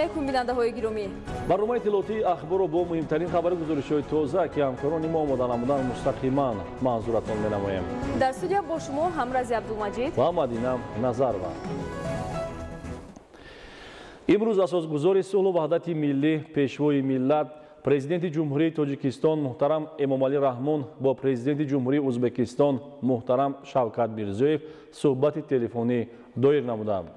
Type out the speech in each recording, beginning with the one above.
алайкум бинандаҳои гиромӣ. барномаи иттилоотии ахборро бо муҳимтарин хабари гузоришҳои тоза ки ҳамкорони мо омода намуданд мустақиман манзуратон менамоем. Дар студия бо шумо Ҳамрази Абдулмаҷид ва Мадина Назарова. имрӯз асосгузори сулҳу ваҳдати миллӣ, пешвои миллат, президенти ҷумҳурии Тоҷикистон муҳтарам Эмомалӣ Раҳмон бо президенти ҷумҳурии Ӯзбекистон муҳтарам Шавкат Мирзиёев суҳбати телефонӣ доир намуданд.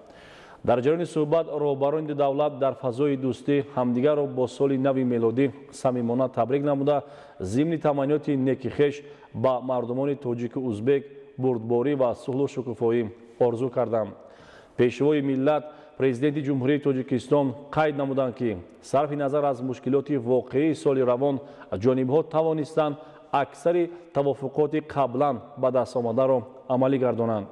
дар ҷараёни суҳбат роҳбарони ду давлат дар фазои дӯстӣ ҳамдигарро бо соли нави мелодӣ самимона табрик намуда, зимни таманниёти неки хеш ба мардумони тоҷику ӯзбек бурдборӣ ва сулҳу шукуфоӣ орзу карданд. пешвои миллат, президенти ҷумҳурии Тоҷикистон қайд намуданд ки сарфи назар аз мушкилоти воқеии соли равон ҷонибҳо тавонистанд аксари тавофуқоти қаблан ба дастомадаро амалӣ гардонанд.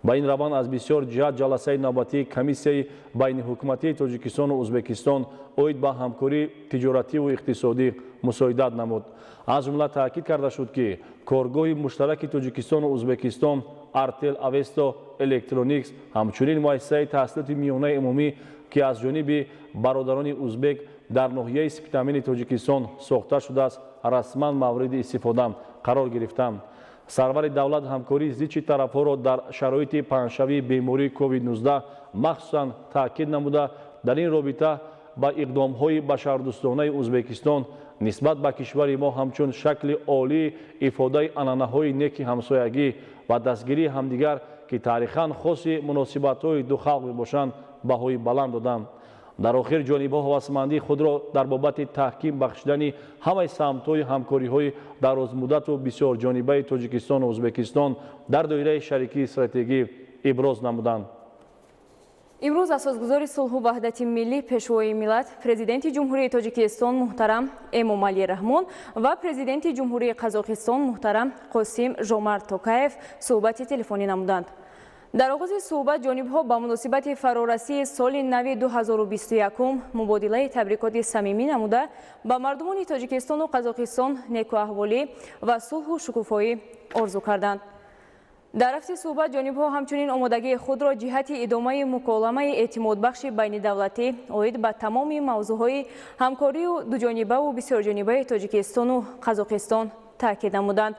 ба ин раван аз бисёр ҷиҳат ҷаласаи навбатии комиссияи байниҳукуматии Тоҷикистону Ӯзбекистон оид ба ҳамкории тиҷоративу иқтисодӣ мусоидат намуд. аз ҷумла таъкид карда шуд ки коргоҳи муштараки Тоҷикистону Ӯзбекистон Артел Авесто Электроникс ҳамчунин муассисаи таҳсилоти миёнаи умумӣ ки аз ҷониби бародарони ӯзбек дар ноҳияи Сиптамини Тоҷикистон сохта шудааст, расман мавриди истифода қарор гирифтанд. сарвари давлат ҳамкории зичи тарафҳоро дар шароити паҳншавии бемории COVID-19 махсусан таъкид намуда, дар ин робита ба иқдомҳои башардӯстонаи Ӯзбекистон нисбат ба кишвари мо ҳамчун шакли олии ифодаи анъанаҳои неки ҳамсоягӣ ва дастгирии ҳамдигар ки таърихан хоси муносибатҳои ду халқ мебошанд баҳои баланд доданд. дар охир ҷонибҳо ҳавасмандии худро дар бобати таҳким бахшидани ҳамаи самтҳои ҳамкориҳои дарозмуддату бисёрҷонибаи Тоҷикистону Ӯзбекистон дар доираи шарикии стратегӣ иброз намуданд. имрӯз асосгузори сулҳу ваҳдати миллӣ, пешвои миллат, президенти ҷумҳурии Тоҷикистон муҳтарам Эмомалӣ Раҳмон ва президенти ҷумҳурии Қазоқистон муҳтарам Қосим Жомарт Токаев суҳбати телефонӣ намуданд. дар оғози суҳбат ҷонибҳо ба муносибати фарорасии соли нави 2021 мубодилаи табрикоти самимӣ намуда ба мардумони Тоҷикистону Қазоқистон некуаҳволӣ ва сулҳу шукуфоӣ орзу карданд. дар рафти суҳбат ҷонибҳо ҳамчунин омодагии худро ҷиҳати идомаи муколамаи эътимодбахши байнидавлатӣ оид ба тамоми мавзӯъҳои ҳамкорию дуҷонибаву бисёрҷонибаи Тоҷикистону Қазоқистон таъкид намуданд.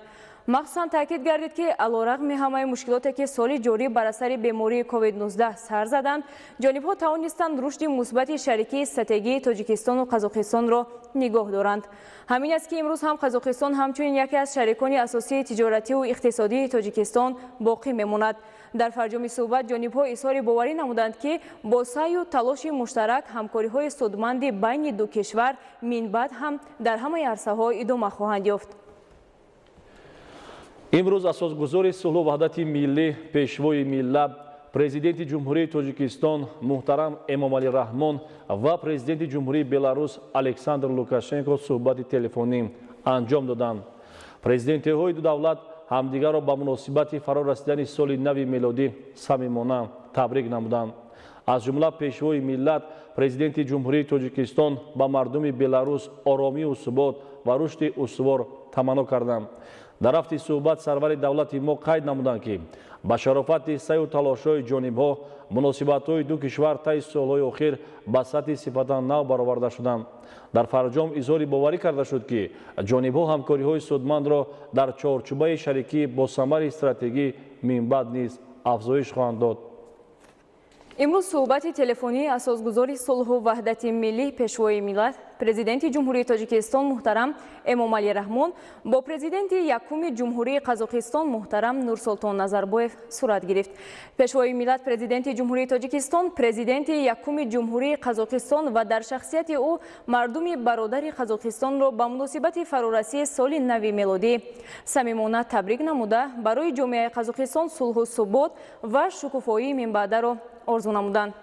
махсусан таъкид гардид ки алорағми ҳамаи мушкилоте ки соли ҷорӣ бар асари бемории COVID-19 сар заданд, ҷонибҳо тавонистанд рушди мусбати шарикии стратегии Тоҷикистону Қазоқистонро нигоҳ доранд. ҳамин аст ки имрӯз ҳам Қазоқистон ҳамчунин яке аз шарикони асосии тиҷоративу иқтисодии Тоҷикистон боқӣ мемонад. дар фарҷоми суҳбат ҷонибҳо изҳори боварӣ намуданд ки бо саъю талоши муштарак ҳамкориҳои судманди байни ду кишвар минбаъд ҳам дар ҳамаи арсаҳо идома хоҳанд ёфт. имрӯз асосгузори сулҳу ваҳдати миллӣ, пешвои миллат, президенти ҷумҳурии Тоҷикистон муҳтарам Эмомалӣ Раҳмон ва президенти ҷумҳурии Беларус Александр Лукашенко суҳбати телефонӣ анҷом доданд. президентиҳои ду давлат ҳамдигарро ба муносибати фарорасидани соли нави мелодӣ самимона табрик намуданд. аз ҷумла пешвои миллат, президенти ҷумҳурии Тоҷикистон ба мардуми Беларус оромию субот ва рушди устувор таманно карданд. дар рафти суҳбат сарвари давлати мо қайд намуданд ки ба шарофати саю талошҳои ҷонибҳо муносибатҳои ду кишвар таи солҳои охир ба сатҳи сифатан нав бароварда шуданд. дар фарҷом изҳори боварӣ карда шуд ки ҷонибҳо ҳамкориҳои судмандро дар чорчӯбаи шарикии босамари стратегӣ минбаъд низ афзоиш хоҳанд дод. имрӯз суҳбати телефонии асосгузори сулҳу ваҳдати миллӣ, пешвои миллат, президенти ҷумҳурии Тоҷикистон муҳтарам Эмомалӣ Раҳмон бо президенти якуми ҷумҳурии Қазоқистон муҳтарам Нурсултон Назарбоев сурат гирифт. пешвои миллат, президенти ҷумҳурии Тоҷикистон, президенти якуми ҷумҳурии Қазоқистон ва дар шахсияти ӯ мардуми бародари Қазоқистонро ба муносибати фарорасии соли нави мелодӣ самимона табрик намуда, барои ҷомеаи Қазоқистон сулҳу субот ва шукуфоии минбаъдаро орзу намуданд.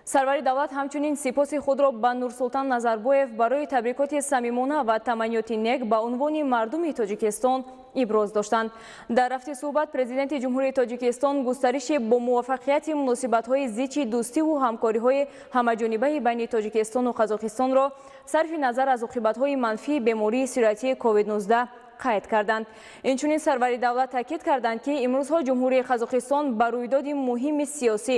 сарвари давлат ҳамчунин сипоси худро ба Нурсултан Назарбоев барои табрикоти самимона ва таманниёти нек ба унвони мардуми Тоҷикистон иброз доштанд. дар рафти суҳбат президенти ҷумҳурии Тоҷикистон густариши бо муваффақияти муносибатҳои зичи дӯстиву ҳамкориҳои ҳамаҷонибаи байни Тоҷикистону Қазоқистонро сарфи назар аз оқибатҳои манфии бемории сироятии COVID-19 қайд карданд. Инчунин сарвари давлат таъкид карданд ки имрӯзҳо ҷумҳурии Қазоқистон ба рӯйдоди муҳими сиёсӣ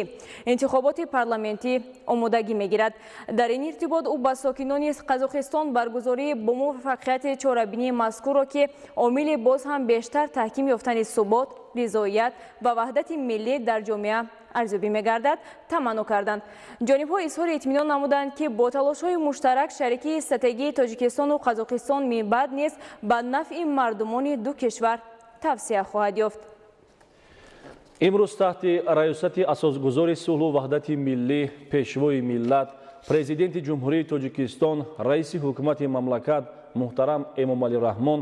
интихоботи парламентӣ омодагӣ мегирад. Дар ин иртибот ӯ ба сокинони Қазоқистон баргузории бо муваффақияти чорабинии мазкурро ки омили боз ҳам бештар таҳким ёфтани субот, ризоят ва ваҳдати миллӣ дар ҷомеа арзёбӣ мегардад, таманно карданд. Ҷонибҳо изҳори итминон намуданд ки бо талошҳои муштарак шарикии стратегии Тоҷикистону Қазоқистон минбаъд низ ба нафъи мардумони ду кишвар тавсея хоҳад ёфт. имрӯз таҳти раёсати асосгузори сулҳу ваҳдати миллӣ пешвои миллат президенти ҷумҳурии Тоҷикистон раиси ҳукумати мамлакат муҳтарам Эмомалӣ Раҳмон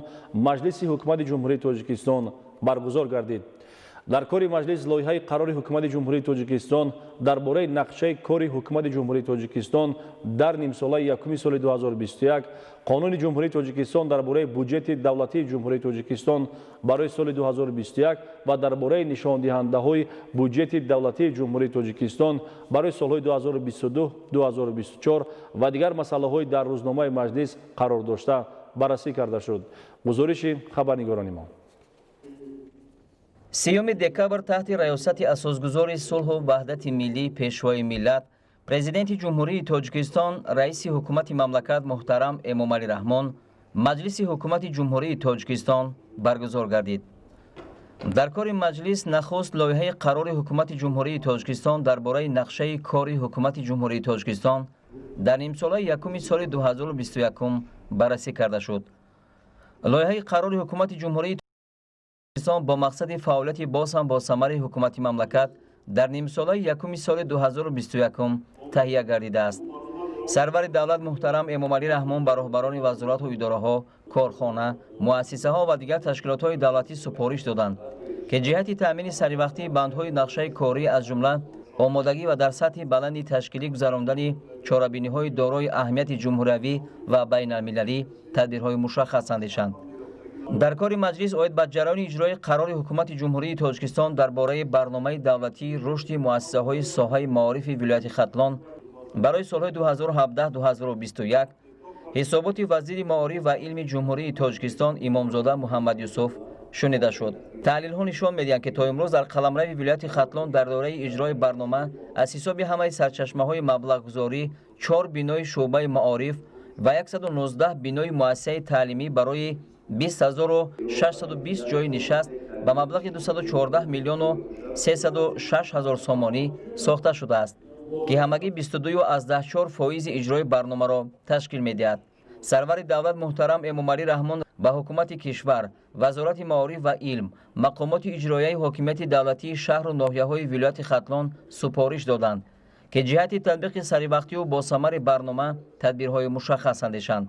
маҷлиси ҳукумати ҷумҳурии Тоҷикистон баргузор гардид. дар кори маҷлис лоиҳаи қарори ҳукумати ҷумҳурии Тоҷикистон дар бораи нақшаи кори ҳукумати ҷумҳурии Тоҷикистон дар нимсолаи якуми соли 2021, қонуни ҷумҳурии Тоҷикистон дар бораи буҷети давлатии ҷумҳурии Тоҷикистон барои соли 2021 ва дар бораи нишондиҳандаҳои буҷети давлатии ҷумҳурии Тоҷикистон барои солҳои 2022-2024 ва дигар масъалаҳои дар рӯзномаи маҷлис қарор дошта баррасӣ карда шуд. гузориши хабарнигорони мо. 3 декабр таҳти раёсати асосгузори сулҳу ваҳдати миллӣ пешвои миллат президенти ҷумҳурии Тоҷикистон раиси ҳукумати мамлакат муҳтарам Эмомалӣ Раҳмон маҷлиси ҳукумати ҷумҳурии Тоҷикистон баргузор гардид. дар кори маҷлис нахуст лоиҳаи қарори ҳукумати ҷумҳурии Тоҷикистон дар бораи нақшаи кори ҳукумати ҷумҳурии Тоҷикистон дар нимсолаи якуми соли 2021 баррасӣ карда шуд. лоиҳаи қарори ҳукумати ҷумҳурии бо мақсади фаъолияти боз ҳам бо самари ҳукумати мамлакат дар нимсолаи якуми соли 2021 таҳия гардидааст. сарвари давлат муҳтарам Эмомалӣ Раҳмон ба роҳбарони вазорату идораҳо, корхона, муассисаҳо ва дигар ташкилотҳои давлатӣ супориш доданд ки ҷиҳати таъмини саривақтии бандҳои нақшаи корӣ аз ҷумла омодагӣ ва дар сатҳи баланди ташкилӣ гузарондани чорабиниҳои дорои аҳамияти ҷумҳуриявӣ ва байналмилалӣ тадбирҳои мушаххас андешанд. дар кори маҷлис оид ба ҷараёни иҷрои қарори ҳукумати ҷумҳурии Тоҷикистон дар бораи барномаи давлатии рушди муассисаҳои соҳаи маорифи вилояти Хатлон барои солҳои 2017-2021 ҳисоботи вазири маориф ва илми ҷумҳурии Тоҷикистон Имомзода Муҳаммад Юсуф шунида шуд. таҳлилҳо нишон медиҳанд ки то имрӯз дар қаламрави вилояти Хатлон дар дораи иҷрои барнома аз ҳисоби ҳамаи сарчашмаҳои маблағгузорӣ 4 бинои шуъбаи маориф ва 119 бинои муассисаи таълимӣ барои 20620 ҷои нишаст ба маблағи 214 миллиону 306 ҳазор сомонӣ сохта шудааст ки ҳамагӣ 22.4% иҷрои барномаро ташкил медиҳад. сарвари давлат муҳтарам Эмомалӣ Раҳмон ба ҳукумати кишвар, вазорати маориф ва илм, мақомоти иҷроияи ҳокимияти давлатии шаҳру ноҳияҳои вилояти Хатлон супориш доданд ки ҷиҳати татбиқи саривақтию босамари барнома тадбирҳои мушаххас андешанд.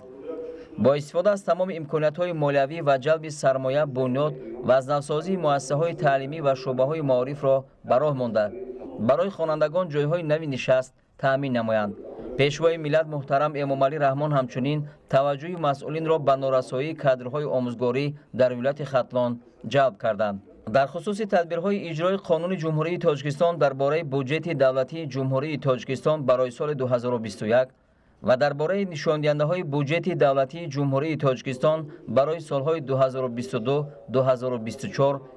با استفاده از تمام امکانات‌های مالیوی و جلب سرمایه بنیاد و از نوسازی مؤسسه‌های تعلیمی و شعبه‌های معارف را به راه مانده برای خوانندگان جای‌های نوی نشست تأمین نمایند. پیشوای ملت محترم امامعلی رحمان همچنین توجه مسئولین را به نارسایی کادرهای آموزگاری در ولایت ختلان جلب کردند. در خصوص تدبیرهای اجرای قانون جمهوری تاجیکستان درباره بودجت دولتی جمهوری تاجیکستان برای سال 2021 و درباره نشانده‌های بودجت دولتی جمهوری تاجیکستان برای سالهای 2022-2024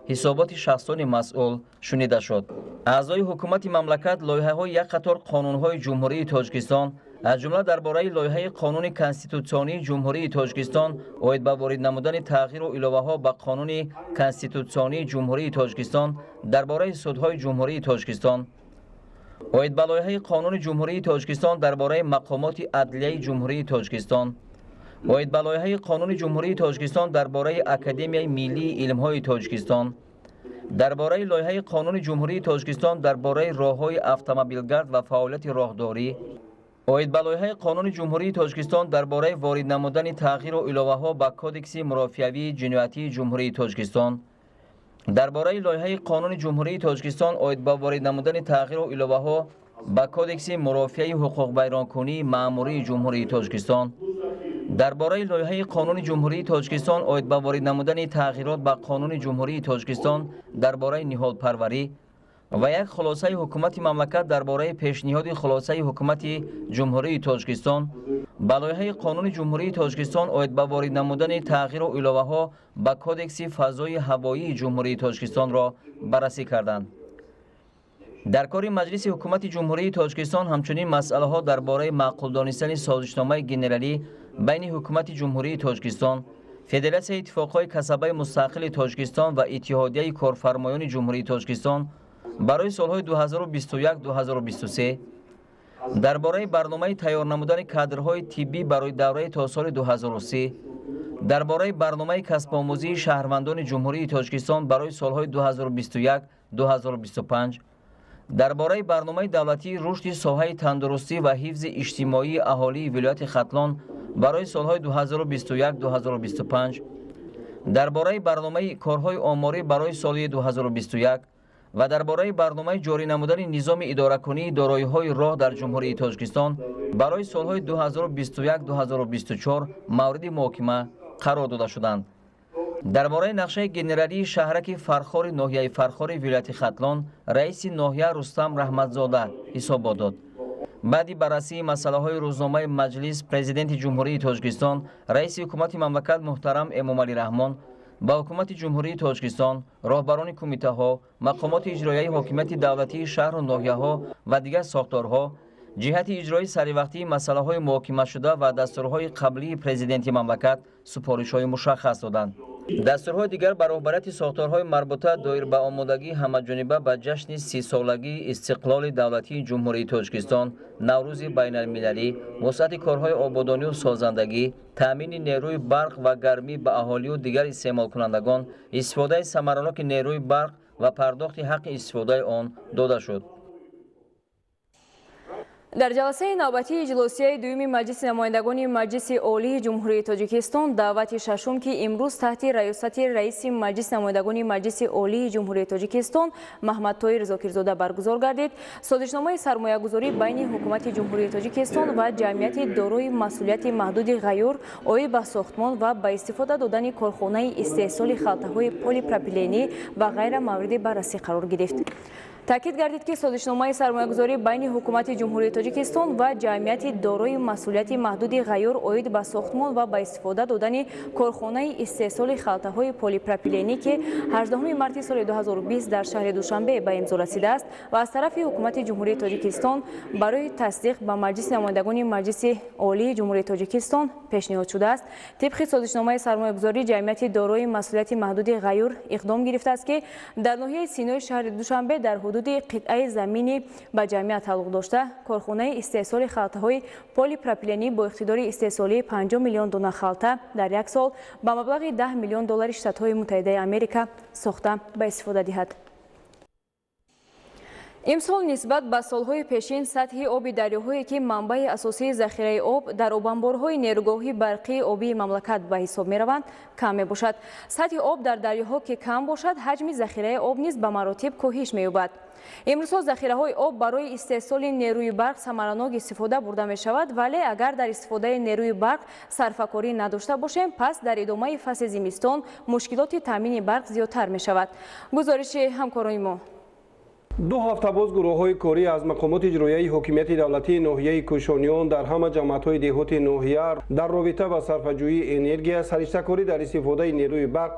حسابات شخصان مسئول شنیده شد. اعضای حکومت مملکت لایحه‌های یک قطار قانون‌های جمهوری تاجیکستان از جمله درباره لایحه قانون کنستیتوسیونی جمهوری تاجیکستان اوید به وارد نمودن تغییر و علاوه‌ها به قانون کنستیتوسیونی جمهوری تاجیکستان درباره سودهای جمهوری تاجیکستان اوید به لایحه قانون جمهوری تاجیکستان درباره مقامات عدلیه جمهوری تاجیکستان اوید به لایحه قانون جمهوری تاجیکستان درباره اکادمیای ملی علم‌های تاجیکستان درباره لایحه قانون جمهوری تاجیکستان درباره راه‌های اتومبیلگرد و فعالیت راهداری اوید به لایحه قانون جمهوری تاجیکستان درباره وارد نمودن تغییر و علاوه‌ها به کدکس مرافعه‌ای جنایتی جمهوری تاجیکستان درباره لایحه قانون جمهوری تاجیکستان اوید به وارد نمودن تغییر و علاوه‌ها به کدکس مرافعه حقوق بیانکنی مأموری جمهوری تاجیکستان درباره لایحه قانون جمهوری تاجیکستان اوید به وارد نمودن تغییرات به قانون جمهوری تاجیکستان درباره نهال پروری ва як хулосаи ҳукумати мамлакат дар бораи пешниҳоди хулосаи ҳукумати ҷумҳурии Тоҷикистон ба лоиҳаи қонуни ҷумҳурии Тоҷикистон оид ба ворид намудани тағйиру иловаҳо ба кодекси фазои ҳавоии ҷумҳурии Тоҷикистонро баррасӣ карданд. дар кори маҷлиси ҳукумати ҷумҳурии Тоҷикистон ҳамчунин масъалаҳо дар бораи маъқул донистани созишномаи генералӣ байни ҳукумати ҷумҳурии Тоҷикистон, Федератсияи иттифоқҳои касабаи мустақили Тоҷикистон ва Иттиҳодияи корфармоёни ҷумҳурии Тоҷикистон барои солҳои 2021-2023, дар бораи барномаи тайёр намудани кадрҳои тиббӣ барои давраи то соли 2030, дар бораи барномаи касбомӯзии шаҳрвандони ҷумҳурии Тоҷикистон барои солҳои 2021-2025, дар бораи барномаи давлатии рушди соҳаи тандурустӣ ва ҳифзи иҷтимоии аҳолии вилояти Хатлон барои солҳои 2021-2025, дар бораи барномаи корҳои оморӣ барои соли 2021 ва дар бораи барномаи ҷорӣ намудани низоми идоракунии дороиҳои роҳ дар ҷумҳурии Тоҷикистон барои солҳои 2021-2024 мавриди муҳокима қарор дода шуданд. дар бораи нақшаи генералии шаҳраки Фархори ноҳияи Фархори вилояти Хатлон раиси ноҳия Рустам Раҳматзода ҳисобот дод. баъди баррасии масъалаҳои рӯзномаи маҷлис, президенти ҷумҳурии Тоҷикистон, раиси ҳукумати мамлакат муҳтарам Эмомалӣ Раҳмон ба ҳукумати ҷумҳурии Тоҷикистон, роҳбарони кумитаҳо, мақомоти иҷроияи ҳокимияти давлатии шаҳру ноҳияҳо ва дигар сохторҳо ҷиҳати иҷрои саривақтии масъалаҳои муҳокимашуда ва дастурҳои қаблии президенти мамлакат супоришҳои мушаххас доданд. дастурҳои дигар ба роҳбарияти сохторҳои марбута доир ба омодагии ҳамаҷониба ба ҷашни 30-солагии истиқлоли давлатии ҷумҳурии Тоҷикистон, Наврӯзи байналмилалӣ, вусъати корҳои ободонию созандагӣ, таъмини нерӯи барқ ва гармӣ ба аҳолию дигар истеъмолкунандагон, истифодаи самараноки нерӯи барқ ва пардохти ҳаққи истифодаи он дода шуд. дар ҷаласаи навбатии иҷлосияи дуюми маҷлиси намояндагони Маҷлиси Олии ҷумҳурии Тоҷикистон давати шашум ки имрӯз таҳти раёсати раиси Маҷлиси намояндагони Маҷлиси Олии ҷумҳурии Тоҷикистон Маҳмад Тоир Зокирзода баргузор гардид, созишномаи сармоягузорӣ байни ҳукумати ҷумҳурии Тоҷикистон ва ҷамъияти дорои масъулияти маҳдуди ғайюр оид ба сохтмон ва ба истифода додани корхонаи истеҳсоли халтаҳои полипропиленӣ ва ғайра мавриди баррасӣ қарор гирифт. таъкид гардид ки созишномаи сармоягузорӣ байни ҳукумати ҷумҳурии Тоҷикистон ва ҷамъияти дорои масъулияти маҳдуди ғайюр оид ба сохтмон ва ба истифода додани корхонаи истеҳсоли халтаҳои полипропиленӣ ки 18 марти соли 2020 дар шаҳри Душанбе ба имзо расидааст ва аз тарафи ҳукумати ҷумҳурии Тоҷикистон барои тасдиқ ба Маҷлиси намояндагони Маҷлиси Олии ҷумҳурии Тоҷикистон пешниҳод шудааст. тибқи созишномаи сармоягузорӣ ҷамъияти дорои масъулияти маҳдуди ғайюр иқдом гирифтааст ки дар ноҳияи синои шаҳри Душанбе дар ҳудуди қитъаи замини ба ҷамъият тааллуқ дошта корхонаи истеҳсоли халтаҳои полипропиленӣ бо иқтидори истеҳсолии 50 миллион дона халта дар як сол ба маблағи $10 миллион Штатҳои Муттаҳидаи Америка сохта ба истифода диҳад. имсол нисбат ба солҳои пешин сатҳи оби дарёҳое ки манбаи асосии захираи об дар обанборҳои нерӯгоҳии барқии обии мамлакат ба ҳисоб мераванд кам мебошад. сатҳи об дар дарёҳо ки кам бошад, ҳаҷми захираи об низ ба маротиб коҳиш меёбад. имрӯзҳо захираҳои об барои истеҳсоли нерӯи барқ самаранок истифода бурда мешавад, вале агар дар истифодаи нерӯи барқ сарфакорӣ надошта бошем, пас дар идомаи фасли зимистон мушкилоти таъмини барқ зиёдтар мешавад. гузориши ҳамкорони мо. 2 ҳафта боз гурӯҳҳои корӣ аз мақомоти иҷроияи ҳокимияти давлатии ноҳияи Кӯшониён дар ҳама ҷамъиятҳои деҳоти ноҳия дар робита ба сарфаҷӯии энергия, сариштакорӣ дар истифодаи нерӯи барқ,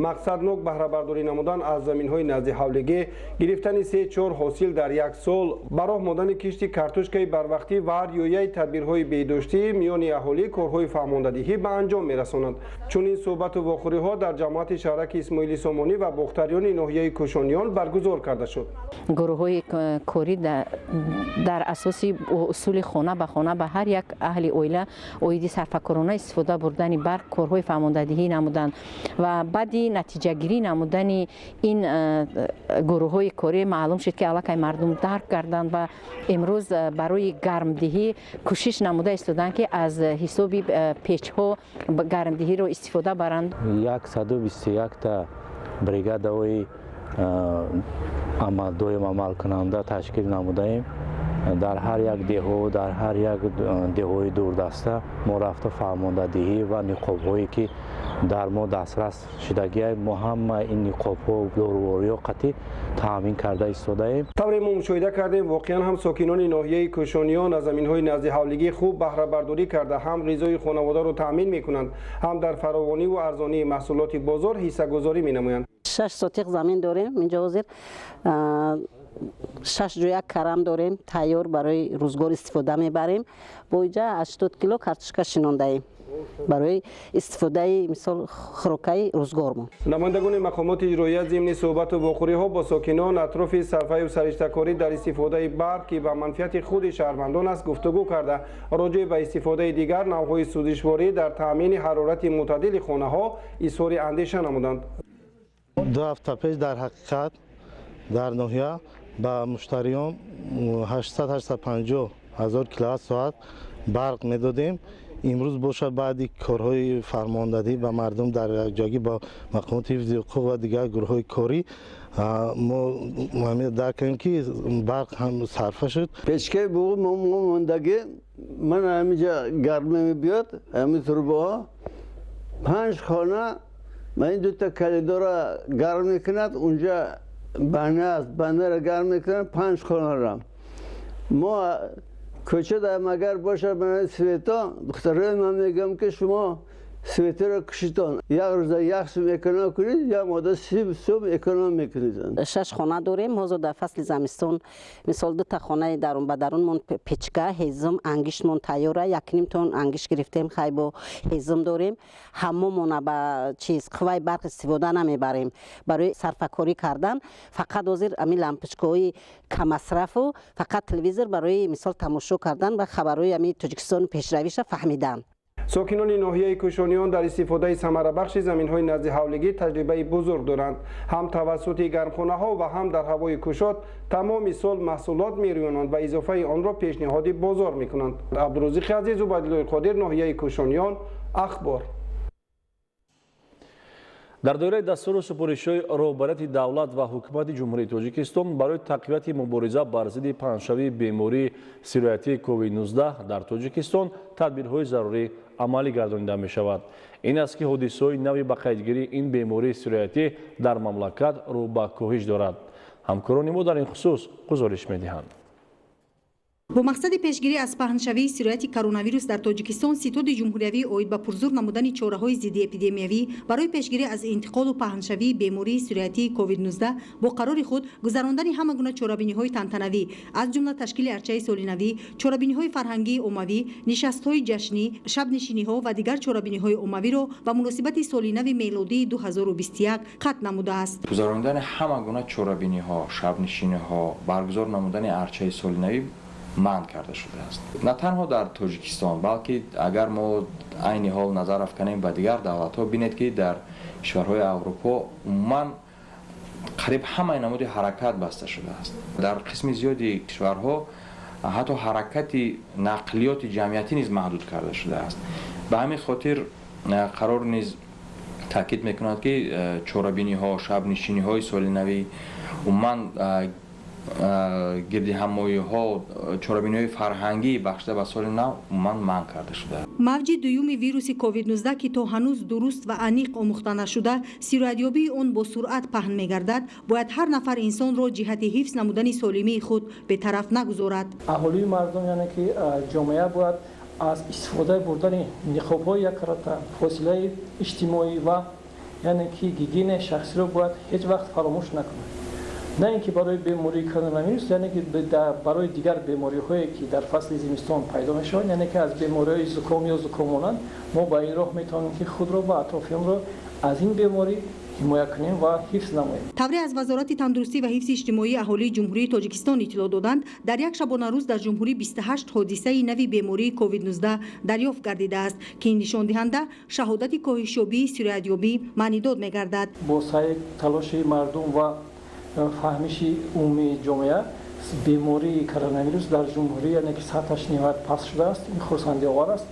мақсаднок баҳрабардорӣ намудан аз заминҳои назди ҳавлигӣ, гирифтани 3-4 ҳосил дар як сол, ба роҳ мондани кишти картошкаи барвақтӣ ва ҳар ёяи тадбирҳои бедоштӣ миёни аҳолӣ корҳои фаҳмондадиҳӣ ба анҷом мерасонанд. чунин суҳбату вохӯриҳо дар ҷамъияти шаҳраки Исмоили Сомонӣ ва бохтарёни ноҳияи Кӯшониён баргузор карда шуд. гурӯҳҳои корӣ дар асоси усули хона ба хона ба ҳар як аҳли оила оиди сарфакорона истифода бурдани барқ корҳои фаҳмондадиҳӣ намуданд ва баъди натиҷагирӣ намудани ин гурӯҳҳои корӣ маълум шуд ки аллакай мардум дарк карданд ва имрӯз барои гармдиҳӣ кӯшиш намуда истоданд ки аз ҳисоби печҳо гармдиҳиро истифода баранд. 121 та бригадаҳои доим амалкунанда ташкил намудаем. дар ҳар як деҳо, дар ҳар як деҳои дурдаста мо рафта фаҳмондадиҳӣ ва ниқобҳое ки дар мо дастрас шудагиаст, мо ҳама ин ниқобҳо доровориҳо қатӣ таъмин карда истодаем. тавре мо мушоҳида кардем воқеан ҳам сокинони ноҳияи кӯшониён аз заминҳои назди ҳавлигӣ хуб баҳрабардорӣ карда ҳам ғизои хонаводаро таъмин мекунанд, ҳам дар фаровониву арзонии маҳсулоти бозор ҳиссагузорӣ менамоянд. 6 сотиқ замин дорем инҷо ҳозир 6 ҷоя карам дорем тайёр барои рӯзгор истифода мебарем. боиҷа 80 кило картошка шинондаем барои истифодаи мисол хӯрокаи рӯзгормон. намояндагони мақомоти иҷроия зимни суҳбату вохӯриҳо бо сокинон атрофи сарфаю сариштакорӣ дар истифодаи барқ ки ба манфиати худи шаҳрвандон аст гуфтугӯ карда роҷеъ ба истифодаи дигар навъҳои сӯзишворӣ дар таъмини ҳарорати мӯътадили хонаҳо изҳори андеша намуданд. 2 ҳафта пеш дар ҳақиқат дар ноҳия ба муштариён 800-850 ҳазор киловатт-соат барқ медодем. имрӯз бошад баъди корҳои фармондадӣ ба мардум дар якҷоягӣ ба мақомоти ҳифзи ҳуқуқ ва дигар гурӯҳҳои корӣ мо дарк кардем ки барқ ҳам сарфа шуд. печкаи буғи мо мондагӣ ман ҳаминҷа гарме мебиёд ҳамин трубаҳо 5 хона ва ин дута калидора гарм мекунад унҷа бана аст банаро гарм мекунад 5 хонаро мо кӯча дар магар бошад барои свето духтарои ман мегӯям ки шумо светиро кушитон як рӯза 1 сум эконом кунед як мода 30 сум эконом мекунед. 6 хона дорем ҳозир дар фасли зимистон мисол 2 хонаи дарун ба дарунмон печка ҳезм ангиштмон тайёра 1.5 тонн ангишт гирифтем хай бо ҳезм дорем. ҳаммомона ба чиз қувваи барқ истифода намебарем барои сарфакорӣ кардан фақат ҳозир ами лампочкаҳои камасрафу фақат телевизор барои мисол тамошо кардан ва хабарҳои ами Тоҷикистон пешравиша фаҳмидан. сокинони ноҳияи кӯшониён дар истифодаи самарабахши заминҳои назди ҳавлигӣ таҷрибаи бузург доранд. ҳам тавассути гармхонаҳо ва ҳам дар ҳавои кушод тамоми сол маҳсулот мерӯёнанд ва изофаи онро пешниҳоди бозор мекунанд. абдурозиқи азизу байдуллои қодир, ноҳияи кӯшониён, ахбор. дар доираи дастуру супоришҳои роҳбарияти давлат ва ҳукумати ҷумҳурии Тоҷикистон барои тақвияти мубориза бар зидди паҳншавии бемории сироятии COVID-19 дар Тоҷикистон тадбирҳои зарурӣ амалӣ гардонида мешавад. ин аст ки ҳодисаҳои нави ба қайдгирии ин бемории сироятӣ дар мамлакат рӯ ба коҳиш дорад. ҳамкорони мо дар ин хусус гузориш медиҳанд. бо мақсади пешгирӣ аз паҳншавии сирояти коронавирус дар Тоҷикистон ситоди ҷумҳуриявӣ оид ба пурзур намудани чораҳои зидди эпидемиявӣ барои пешгирӣ аз интиқолу паҳншавии бемории сироятии COVID-19 бо қарори худ гузарондани ҳама гуна чорабиниҳои тантанавӣ аз ҷумла ташкили арчаи солинавӣ, чорабиниҳои фарҳангии оммавӣ, нишастҳои ҷашнӣ, шабнишиниҳо ва дигар чорабиниҳои оммавиро ба муносибати солинави мелодии 2021 қатъ намудааст. гузарондани ҳама гуна чорабиниҳо, шабнишиниҳо, баргузор намудани арчаи солинавӣ манъ карда шудааст. на танҳо дар Тоҷикистон, балки агар мо айни ҳол назар афканем ба дигар давлатҳо, бинед ки дар кишварҳои Аврупо умуман қариб ҳамаи намуди ҳаракат баста шудааст. дар қисми зиёди кишварҳо ҳатто ҳаракати нақлиёти ҷамъиятӣ низ маҳдуд карда шудааст. ба ҳамин хотир қарор низ таъкид мекунад ки чорабиниҳо, шабнишиниҳои солинавӣ умуман гирди ҳамоиҳо, чорабиниҳои фарҳангӣ бахшида ба соли нав умуман манъ карда шудааст. мавҷи дуюми вируси COVID-19 ки то ҳанӯз дуруст ва аниқ омӯхта нашуда сироятёбии он бо суръат паҳн мегардад, бояд ҳар нафар инсонро ҷиҳати ҳифз намудани солимии худ бетараф нагузорад. аҳолии мардум яъне ки ҷомеа бояд аз истифода бурдани ниқобҳои як карата фосилаи иҷтимоӣ ва яъне ки гигиенаи шахсиро бояд ҳеҷ вақт фаромӯш накунад. не ин ки барои бемории коронавирус, яъне ки барои дигар бемориҳое ки дар фасли зимистон пайдо мешаванд, яъне ки аз бемориҳои зуком ё зукомонанд, мо ба ин роҳ метавонем ки худро ва атрофиёнро аз ин беморӣ ҳимоя кунем ва ҳифз намоем. тавре аз вазорати тандурустӣ ва ҳифзи иҷтимоии аҳолии ҷумҳурии Тоҷикистон иттилоъ доданд, дар як шабонарӯз дар ҷумҳурӣ 28 ҳодисаи нави бемории COVID-19 дарёфт гардидааст ки ин нишондиҳанда шаҳодати коҳишёбии сироятёбӣ маънидод мегардад. бо саи талоши мардум ва фаҳмиши умумии ҷомеа бемории коронавирус дар ҷумҳурӣ яъне ки сатҳаш ниҳоят паст шудааст. ин хурсандиовар аст.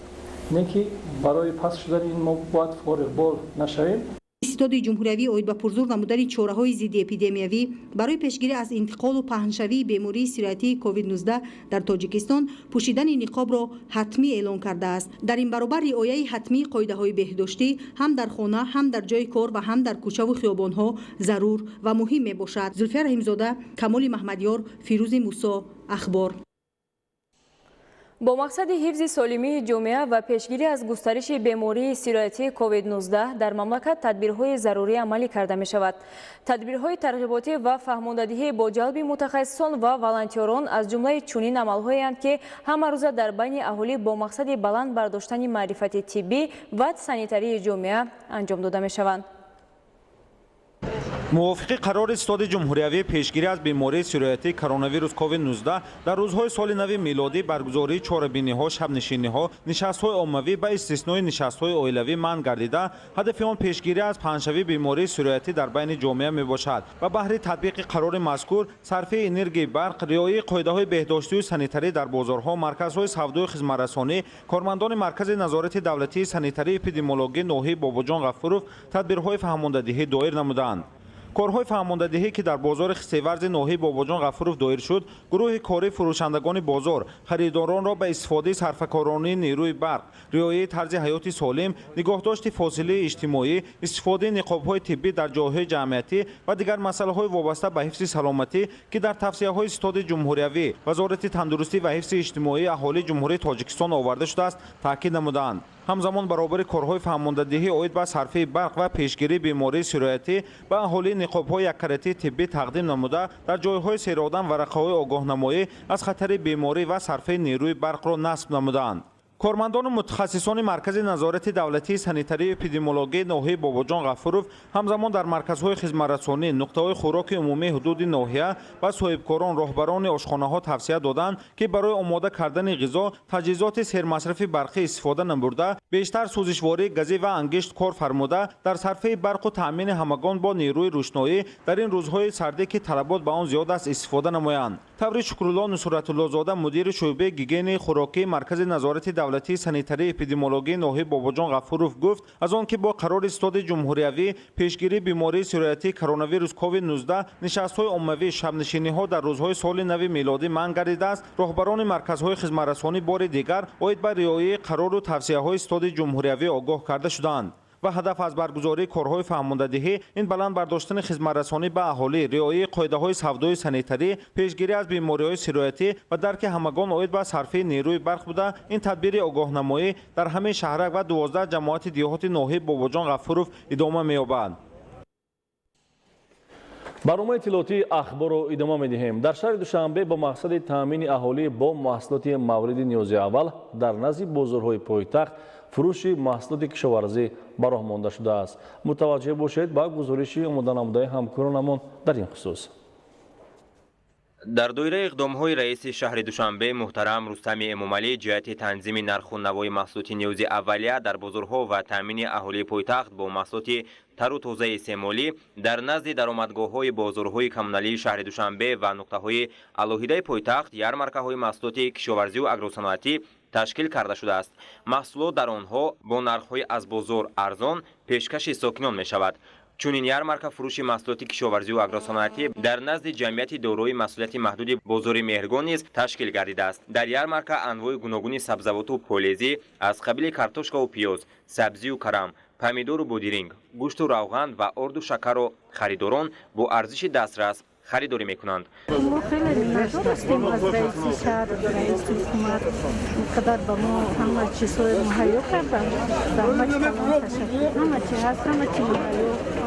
не ки барои паст шудани ин мо бояд фориғбол нашавем. ستاد جمهوری اوید به پرزور نمودن چاره‌های ضد اپیدمیوی برای پیشگیری از انتقال و پهنشوی بیماری سیرایتی کووید 19 در تاجیکستان پوشیدن نقاب را حتمی اعلام کرده است. در این برابر رعایت حتمی قاعده‌های بهداشتی هم در خانه، هم در جای کار و هم در کوچه و خیابان‌ها ضرور و مهم میباشد. زلفیه رحیمزاده، کمال محمدیار، فیروز موسی، اخبار. با مقصد حفظ سالمی جامعه و پیشگیری از گسترش بیماری سیرایتی کووید 19 در مملکت تدبیرهای ضروری عملی کرده می شود. تدبیرهای ترغیباتی و فهماندهی با جلب متخصصان و والنتیران از جمله چنین عملهایی اند که همه روزه در بین اهالی با مقصد بلند برداشتن معرفت طبی و سانیتری جامعه انجام داده می شوند. موافق قرار ستاد جمهوری پیشگیری از بیماری سیرایتی کرونا ویروس کووید 19 در روزهای سال نو میلادی برگزاری چهاربینی‌ها، شب‌نشینی‌ها، نشست‌های عمومی به استثنای نشست‌های عائلوی منع گردیده، هدف آن پیشگیری از پهنشوی بیماری سیرایتی در بین جامعه میباشد و بهره تطبیق قرار مذکور صرف انرژی برق، رعایت قاعده‌های بهداشتی و سانیتری در بازارها، مرکزهای سودا و خدمت‌رسانی، کارمندان مرکز نظارت دولتی سانیتری اپیدمیولوژی ناحیه باباجان غفورов تدبیرهای فهماندهی دایر نمودند. کارهای فهماندهی که در بازار خسته‌ورز ناحیه باباجان غفورov دایر شد، گروه کاری فروشندگان بازار خریداران را به استفاده صرفه‌کارانه نیروی برق، رعایت طرز حیات سالم، نگاهداشت فاصله اجتماعی، استفاده نقاب‌های طبی در جاهای جمعیتی و دیگر مسائل‌های وابسته به حفظ سلامتی که در توصیه‌های ستاد جمهوری وزارت تندرستی و حفظ اجتماعی اهالی جمهوری تاجیکستان آورده شده است تاکید نمودند. همزمان برابر کارهای فهماندهی عاید به صرفه برق و پیشگیری بیماری سیرایتی به اهالی نقاب‌های یککرتی طبی تقدیم نموده در جایهای سیرادن ورقه‌های آگاهنمایی از خطر بیماری و صرفه نیروی برق را نصب نمودند. کارمندان و متخصصان مرکز نظارت دولتی سانیتری اپیدمیولوژی ناحیه باباجان غفورov همزمان در مرکزهای خدمت‌رسانی، نقطه‌های خوراک عمومی حدود ناحیه و صاحبکاران راهبران آشخانه‌ها توصیه دادند که برای آماده کردن غذا تجهیزات سرمصرف برقی استفاده نبرده، بیشتر سوزشواری گازی و انگشت کار فرموده در صرفه برق و تأمین همگان با نیروی روشنایی در این روزهای سردی که طلبات به آن زیاد است استفاده نمایند. تبریک شکرالله نصرت‌الله زاده مدیر شعبه گیگین خوراکی مرکز نظارت دولتی سانیتری اپیدمیولوژی ناحیه باباجان غفورov گفت از آن که با قرار ستاد جمهوری پیشگیری بیماری سیرایتی کرونا ویروس کووید 19 نشست‌های عمومی شب‌نشینی‌ها در روزهای سال نو میلادی منع گردیده است، راهبران مرکزهای خدمت‌رسانی بار دیگر باید به رعایت قرار و توصیه‌های ستاد جمهوری آگاه کرده شدند. و هدف از برگزاری کارهای فهماندهی این بلند برداشتن خدمت‌رسانی به اهالی، رعایت قاعده‌های سودای سانیتری، پیشگیری از بیماری‌های سیرایتی و درک همگان عاید به صرفه نیروی برق بوده. این تدبیر آگاهنمایی در همه شهرک و 12 جماعت دیهات ناحیه باباجان غفورov ادامه می‌یابد. برنامه اطلاعاتی اخبار رو ادامه می‌دهیم. در شهر دوشنبه با مقصد تامین اهالی با محصولات مورد نیاز اول در نزد بازارهای پایتخت فروش محصولات کشاورزی به راه مانده شده است. متوجه باشید با گزارش آماده نموده همکارانمان در این خصوص. در دایره اقدام‌های رئیس شهر دوشنبه محترم رستم امامعلی جهت تنظیم نرخ و نوای محصولات نیاز اولیه در بازارها و تامین اهالی پایتخت با محصولات تر و تازه استعمالی در نزد درآمدگاه‌های بازارهای کمونالی شهر دوشنبه و نقطه‌های علاهیده پایتخت یارمارکه‌های محصولات کشاورزی و اگروصنعتی تشکیل کرده شده است. محصولات در آنها با نرخ‌های از بازار ارزان پیشکش ساکنان می‌شود. چنین یارمارکه فروش محصولات کشاورزی و اگروصنعتی در نزد جمعیت دارای مسئولیت محدود بازار مهرگان نیز تشکیل گردیده است. در یارمارکه انواع گوناگون سبزیجات و پالزی از قبیل کارتوشکا و پیاز، سبزی و کرم، پامیدور و بودرینگ، گوشت و روغن و آرد و شکر را خریداران با ارزش دسترس خریداری میکنند. ما خیلی ممنون هستیم از رئیس شهر، رئیس حکومت قدر به ما همه چیز رو مهیا کردن. همه چی هست، همه چی مهیا.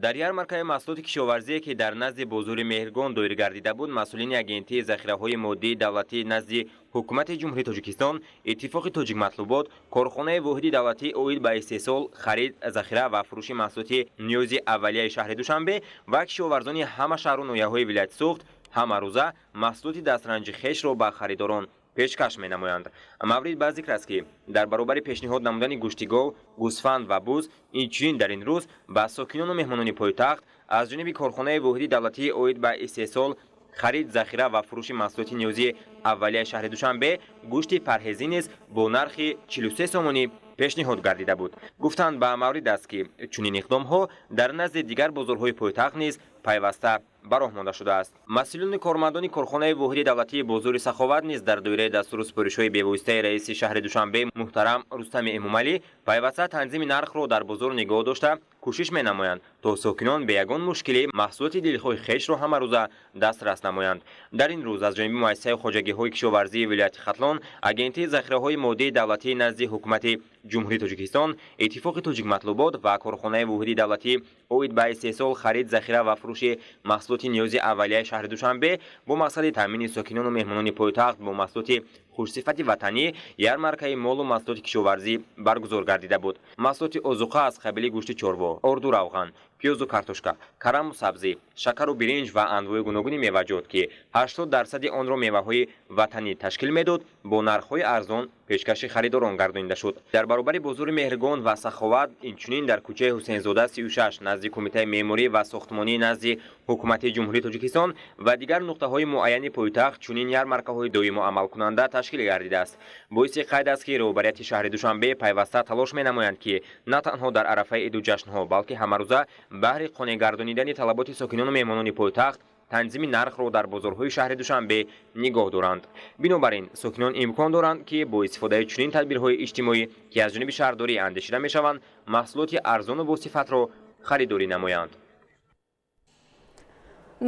در یارمارکه محصولات کشاورزی که در نزد بازار مهرگان دایر گردیده بود، مسئولین اگنتی ذخیره‌های مادی دولتی نزد حکومت جمهوری تاجیکستان، اتفاق تاجیک مطلوبات، کارخانه واحد دولتی عاید به استحصال، خرید، ذخیره و فروش محصولات نیاز اولیه شهر دوشنبه و کشاورزان همه شهر و ناحیه‌های ولایت سوخت همه روزه محصولات دسترنج خویش را به خریداران پیشکش می‌نمایند. مورد به ذکر است که در برابر پیشنهاد نمودن گوشت گاو، گوسفند و بز، اینچنین در این روز به ساکنان و مهمانان پایتخت از جانب کارخانه واحد دولتی عاید به استحصال، خرید، ذخیره و فروش محصولات نیازی اولیه شهر دوشنبه گوشت پرهیزی نیز با نرخ 43 سومانی пешниҳод гардида буд. гуфтанд ба маврид аст ки чунин иқдомҳо дар назди дигар бозорҳои пойтахт низ пайваста ба роҳ монда шудааст. масъулини кормандони корхонаи воҳиди давлатии бозори саховат низ дар доираи дастуру супоришҳои бевоситаи раиси шаҳри душанбе муҳтарам рустами эмомалӣ пайваста танзими нархро дар бозор нигоҳ дошта кӯшиш менамоянд то сокинон бе ягон мушкилӣ маҳсулоти дилхоҳи хешро ҳамарӯза дастрас намоянд. дар ин рӯз аз ҷониби муассисаи хоҷагиҳои кишоварзии вилояти хатлон агентии захираҳои моддии давлатӣ назди ҳукумати ҷумҳурии тоҷикистон, иттифоқи тоҷикматлубот ва корхонаи воҳиди давлатӣ оид ба истеҳсол харид захира ва фурӯши маҳсулоти ниёзи аввалияи шаҳри душанбе бо мақсади таъмини сокинону меҳмонони пойтахт бо маҳсулоти хушсифати ватанӣ ярмаркаи молу маҳсулоти кишоварзӣ баргузор гардида буд. маҳсулоти озуқа аз қабили гӯшти чорво, орду равған, пиёзу картошка, караму сабзӣ, шакару биринҷ ва анвои гуногуни меваҷот ки 80% онро меваҳои ватанӣ ташкил медод, бо нархҳои арзон пешкаши харидорон гардонида шуд. дар баробари бозори меҳригон ва саховат инчунин дар кӯчаи ҳусейнзода 36 назди кумитаи меъморӣ ва сохтмонӣ назди ҳукумати ҷумҳурии тоҷикистон ва дигар нуқтаҳои муайяни пойтахт чунин ярмаркаҳои доимо амалкунанда ташкил гардидааст. боиси қайд аст ки роҳбарияти шаҳри душанбе пайваста талош менамоянд ки на танҳо дар арафаи иду ҷашнҳо балки ҳамарӯза баҳри қонеъгардонидани талаботи сокинону меҳмонони пойтахт танзими нархро дар бозорҳои шаҳри душанбе нигоҳ доранд. бинобар ин сокинон имкон доранд ки бо истифодаи чунин тадбирҳои иҷтимоӣ ки аз ҷониби шаҳрдорӣ андешида мешаванд маҳсулоти арзону босифатро харидорӣ намоянд.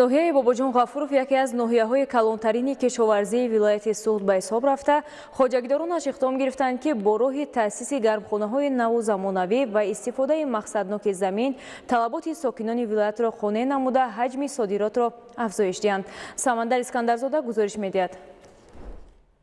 ноҳияи Бобоҷон Ғафуров яке аз ноҳияҳои калонтарини кишоварзии вилояти Суғд ба ҳисоб рафта, хоҷагидоронаш иқдом гирифтанд ки бо роҳи таъсиси гармхонаҳои наву замонавӣ ва истифодаи мақсадноки замин талаботи сокинони вилоятро қонеъ намуда ҳаҷми содиротро афзоиш диҳанд. Самандар Искандарзода гузориш медиҳад.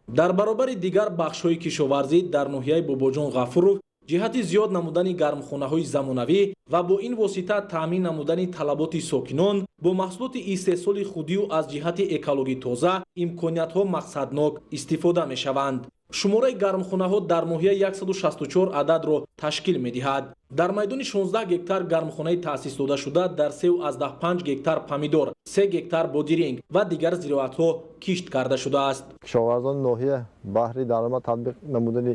дар баробари дигар бахшҳои кишоварзӣ дар ноҳияи Бобоҷон Ғафуров ҷиҳати зиёд намудани гармхонаҳои замонавӣ ва бо ин восита таъмин намудани талаботи сокинон бо маҳсулоти истеҳсоли худию аз ҷиҳати экологӣ тоза имкониятҳо мақсаднок истифода мешаванд. шумораи гармхонаҳо дар ноҳия 164 ададро ташкил медиҳад. дар майдони 16 гектар гармхонаи таъсисдодашуда дар 3.5 гектар помидор, 3 гектар бодиринг ва дигар зироатҳо кишт карда шудааст. кишоварзони ноҳия баҳри даромад татбиқ намудани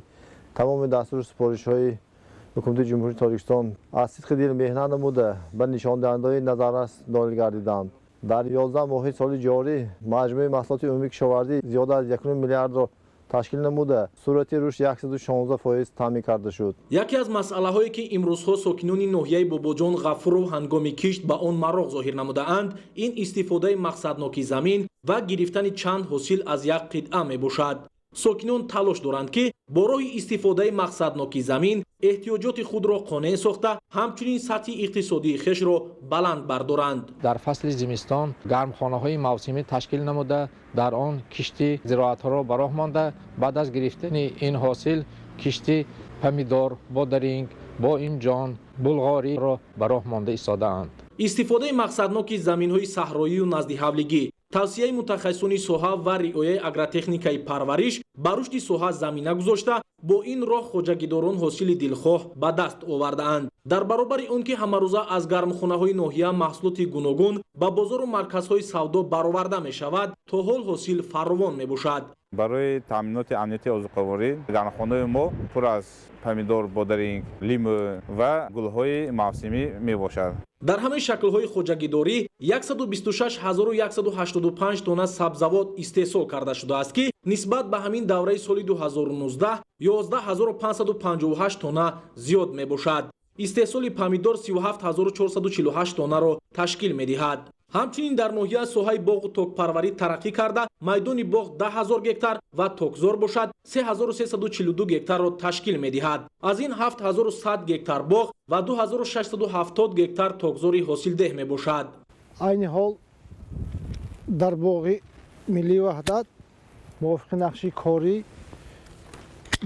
тамоми дастури супоришҳои ҳукумати ҷумҳурии Тоҷикистон аз сидқи дил меҳнат намуда ба нишондиҳандаҳои назаррас ноил гардиданд. дар 11 моҳи соли ҷорӣ маҷмӯи маҳсулоти умумии кишоварзӣ зиёда аз 1 миллиардро ташкил намуда суръати рушд 116% таъмин карда шуд. яке аз масъалаҳое ки имрӯзҳо сокинони ноҳияи Бобоҷон Ғафуров ҳангоми кишт ба он мароғ зоҳир намудаанд, ин истифодаи мақсадноки замин ва гирифтани чанд ҳосил аз як қитъа мебошад. сокинон талош доранд ки бо роҳи истифодаи мақсадноки замин эҳтиёҷоти худро қонеъ сохта ҳамчунин сатҳи иқтисодии хешро баланд бардоранд. дар фасли зимистон гармхонаҳои мавсимӣ ташкил намуда дар он кишти зироатҳоро ба роҳ монда баъд аз гирифтани ин ҳосил кишти помидор, бодаринг, боимҷон, булғориро ба роҳ монда истодаанд. истифодаи мақсадноки заминҳои саҳроию наздиҳавлигӣ, тавсияи мутахассисони соҳа ва риояи агротехникаи парвариш ба рушди соҳа замина гузошта бо ин роҳ хоҷагидорон ҳосили дилхоҳ ба даст овардаанд. дар баробари он ки ҳамарӯза аз гармхонаҳои ноҳия маҳсулоти гуногун ба бозору марказҳои савдо бароварда мешавад, то ҳол ҳосил фаровон мебошад. барои таъминоти амнияти озуқаворӣ гармхонаи мо пур аз помидор, бодаринг, лимӯ ва гулҳои мавсимӣ мебошад. дар ҳамаи шаклҳои хоҷагидорӣ 126185 тонна сабзавот истеҳсол карда шудааст ки нисбат ба ҳамин давраи соли 2019 11558 тонна зиёд мебошад. истеҳсоли помидор 37448 тоннаро ташкил медиҳад. ҳамчунин дар ноҳия соҳаи боғу токпарварӣ тараққӣ карда майдони боғ 10000 гектар ва токзор бошад 3342 гектарро ташкил медиҳад. аз ин 7100 гектар боғ ва 2670 гектар токзори ҳосилдеҳ мебошад. айни ҳол дар боғи миллии ваҳдат мувофиқи нақши корӣ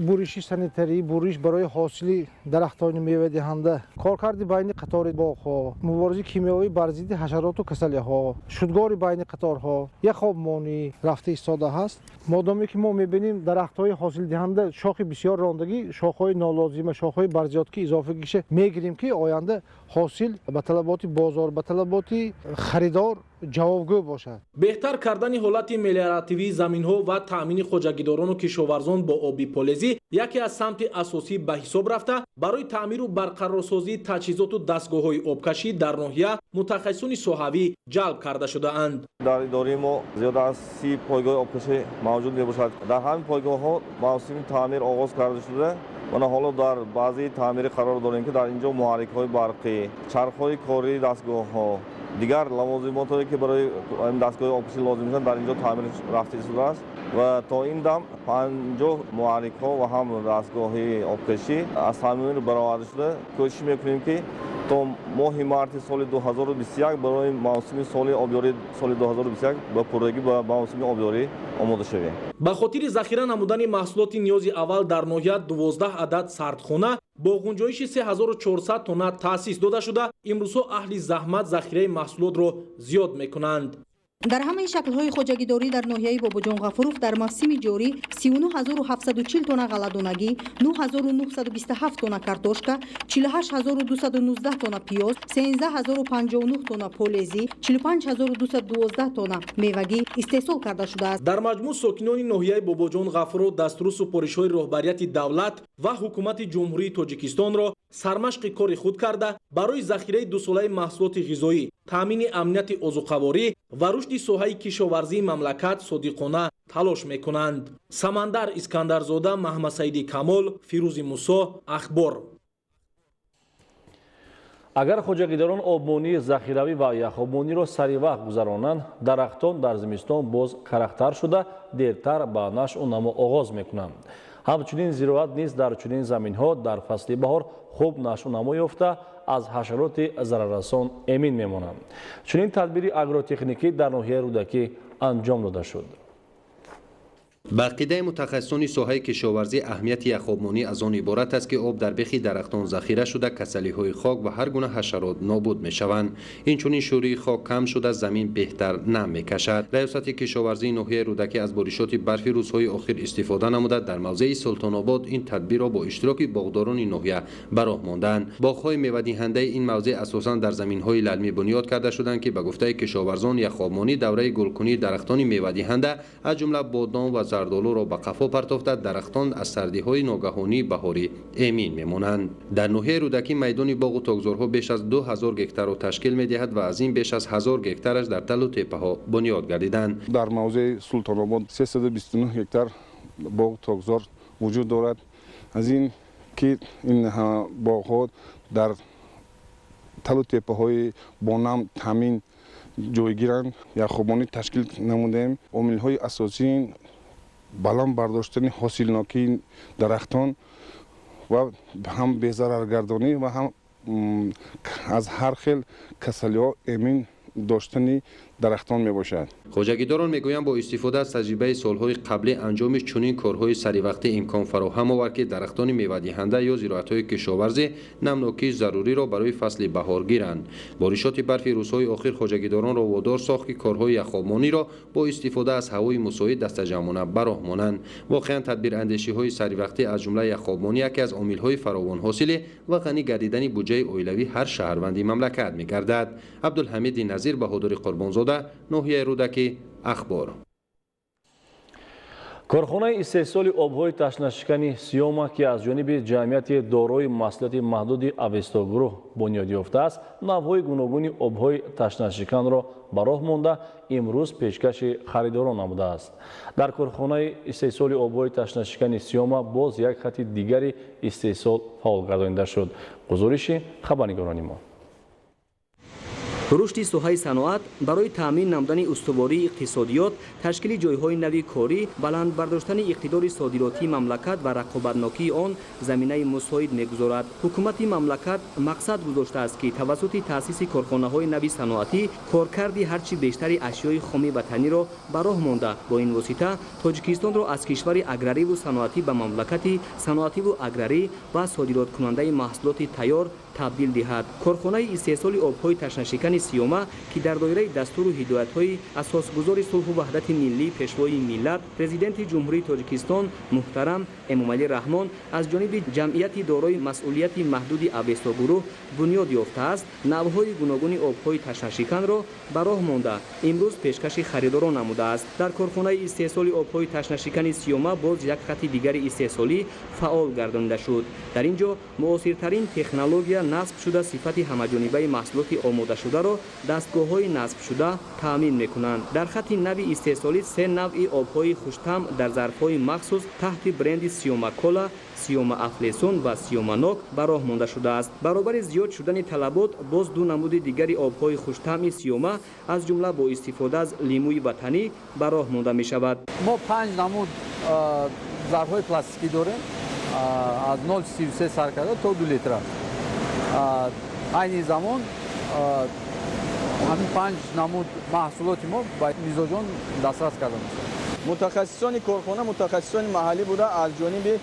буриши санитарӣ, буриш барои ҳосили дарахтони мевадиҳанда, коркарди байни қатори боғҳо, муборизаи кимиёвӣ бар зидди ҳашароту касалиҳо, шудгори байни қаторҳо, яхобмонӣ рафта истода ҳаст. модоме ки мо мебинем дарахтҳои ҳосилдиҳанда шохи бисёр рондагӣ, шохҳои нолозима, шохҳои барзиёдки изофагиша мегирем ки оянда ҳосил ба талаботи бозор, ба талаботи харидор ҷавобгӯ бошад. беҳтар кардани ҳолати мелиоративии заминҳо ва таъмини хоҷагидорону кишоварзон бо оби полезӣ яке аз самти асосӣ ба ҳисоб рафта, барои таъмиру барқарорсозии таҷҳизоту дастгоҳҳои обкашӣ дар ноҳия мутахассисони соҳавӣ ҷалб карда шудаанд. дар идораи мо зиёда аз 30 пойгоҳи обкашӣ мавҷуд мебошад. дар ҳамин пойгоҳҳо мавсими таъмир оғоз карда шуда, ва ҳоло дар баъзии таъмири қарор дорем ки дар инҷо муҳаррикҳои барқӣ, чархҳои кории дастгоҳҳо, дигар лавозимоте ки барои дастгоҳи обкашӣ лозим мешаванд дар инҷо таъмир рафта шудааст ва то ин дам 50 муҳаррикҳо ва ҳам дастгоҳи обкашӣ аз таъмир бароварда шуда кӯшиш мекунем ки то моҳи марти соли 2021 барои мавсими соли обёрии соли 2021 ба пуррагӣ ба мавсими обёрӣ омода шавем. ба хотири захира намудани маҳсулоти ниёзи аввал дар ноҳия 12 адад сардхона бо ғунҷоиши 3400 тонна таъсис дода шуда, имрӯзҳо аҳли заҳмат захираи маҳсулотро зиёд мекунанд. дар ҳамаи шаклҳои хоҷагидорӣ дар ноҳияи Бобоҷон Ғафуров дар мавсими ҷорӣ 39740 тонна ғалладонагӣ, 9927 тонна картошка, 48219 тонна пиёз, 13059 тонна полезӣ, 45212 тонна мевагӣ истеҳсол карда шудааст. дар маҷмӯъ сокинони ноҳияи Бобоҷон Ғафуров дастуру супоришҳои роҳбарияти давлат ва ҳукумати ҷумҳурии Тоҷикистонро сармашқи кори худ карда барои захираи дусолаи маҳсулоти ғизоӣ, таъмини амнияти озуқаворӣ ва рушди соҳаи кишоварзии мамлакат содиқона талош мекунанд. Самандар Искандарзода, Маҳмадсаиди Камол, Фирӯзи Мусо, Ахбор. агар хоҷагидорон обмонии захиравӣ ва яхобмониро сари вақт гузаронанд, дарахтон дар зимистон боз карахтар шуда дертар ба нашу намо оғоз мекунанд. ҳамчунин зироат низ дар чунин заминҳо дар фасли баҳор хуб нашу намо ёфта аз ҳашароти зараррасон эмин мемонанд. чунин тадбири агротехникӣ дар ноҳияи Рӯдакӣ анҷом дода шуд. ба ақидаи мутахассисони соҳаи кишоварзӣ аҳамияти яхобмонӣ аз он иборат аст ки об дар бехи дарахтон захира шуда касалиҳои хок ва ҳар гуна ҳашарот нобуд мешаванд. инчунин шӯрии хок кам шуда замин беҳтар нам мекашад. раёсати кишоварзии ноҳияи Рӯдакӣ аз боришоти барфи рӯзҳои охир истифода намуда дар мавзеи Султонобод ин тадбирро бо иштироки боғдорони ноҳия ба роҳ монданд. боғҳои мевадиҳандаи ин мавзеъ асосан дар заминҳои лалмӣ бунёд карда шуданд ки ба гуфтаи кишоварзон яхобмонӣ давраи гулкунии дарахтони мевадиҳанда аз ҷумла бодом ва зардолуро ба қафо партофта дарахтон аз сардиҳои ногаҳонии баҳорӣ эмин мемонанд. дар ноҳияи Рӯдакӣ майдони боғу тогзорҳо беш аз 2000 гектарро ташкил медиҳад ва аз ин беш аз 1000 гектараш дар талу теппаҳо бунёд гардиданд. дар мавзеи Султонобод 329 гектар боғ тогзор вуҷуд дорад. аз ин ки ин боғҳо дар талу теппаҳои бонам таъмин ҷойгиранд, яхобонӣ ташкил намудаем. омилҳои асосии баланд бардоштани ҳосилнокии дарахтон ва ҳам безараргардонӣ ва ҳам аз ҳар хел касалиҳо эмин доштани дарахтон мебошад. хоҷагидорон мегӯянд бо истифода аз таҷрибаи солҳои қаблӣ анҷоми чунин корҳои саривақтӣ имкон фароҳам овард ки дарахтони мевадиҳанда ё зироатҳои кишоварзӣ намнокии заруриро барои фасли баҳор гиранд. боришоти барфи рӯзҳои охир хоҷагидоронро водор сохт ки корҳои яхобмониро бо истифода аз ҳавои мусоид дастаҷамона ба роҳ монанд. воқеан тадбирандешиҳои саривақтӣ аз ҷумла яхобмонӣ яке аз омилҳои фаровонҳосилӣ ва ғанӣ гардидани буҷаи оилавии ҳар шаҳрванди мамлакат мегардад. абдулҳамиди назир, баҳодури қурбонзода, ноҳияи Рӯдакӣ, Ахбор. корхонаи истеҳсоли обҳои ташнашикани Сиёма ки аз ҷониби ҷамъияти дорои маслиҳати маҳдуди Авесто гурӯҳ бунёд ёфтааст, навъҳои гуногуни обҳои ташнашиканро ба роҳ монда имрӯз пешкаши харидорон намудааст. дар корхонаи истеҳсоли обҳои ташнашикани Сиёма боз як хати дигари истеҳсол фаъол гардонида шуд. гузориши хабарнигорони мо. рушди соҳаи саноат барои таъмин намудани устувории иқтисодиёт, ташкили ҷойҳои нави корӣ, баланд бардоштани иқтидори содиротии мамлакат ва рақобатнокии он заминаи мусоид мегузорад. ҳукумати мамлакат мақсад гузоштааст ки тавассути таъсиси корхонаҳои нави саноатӣ коркарди ҳарчи бештари ашёи хомӣ ватаниро ба роҳ монда, бо ин восита Тоҷикистонро аз кишвари аграриву саноатӣ ба мамлакати саноативу аграрӣ ва содироткунандаи маҳсулоти тайёр табдил диҳад. корхонаи истеҳсоли обҳои ташнашикани таснишикани сиёма ки дар доираи дастуру ҳидоятҳои асосгузори сулҳу ваҳдати миллӣ пешвои миллат президенти ҷумҳурии тоҷикистон муҳтарам эмомалӣ раҳмон аз ҷониби ҷамъияти дорои масъулияти маҳдуди авестогурӯҳ бунёд ёфтааст, навъҳои гуногуни обҳои ташнашиканро ба роҳ монда имрӯз пешкаши харидорон намудааст. Дар корхонаи истеҳсоли обҳои ташнашикани сиёма боз як хати дигари истеҳсолӣ фаъол гардонида шуд. Дар ин ҷо муосиртарин технология насб шуда сифати ҳамаҷонибаи маҳсулоти омодашударо дастгоҳҳои насбшуда таъмин мекунанд. Дар хати нави истеҳсолӣ 3 навъи обҳои хуштам дар зарфҳои махсус таҳти бренди сиёма кола, сиёма афлесон ва сиёма нок ба роҳ монда шудааст. баробари зиёд шудани талабот боз 2 намуди дигари обҳои хуштамъи сиёма аз ҷумла бо истифода аз лимӯи ватанӣ ба роҳ монда мешавад. мо 5 намуд зарфҳои пластикӣ дорем аз 0.33 сар карда то 2 литра. айни замон ҳамин 5 намуд маҳсулоти мо ба мизоҷон дастрас карда мешавад. мутахассисони корхона мутахассисони маҳаллӣ буда аз ҷониби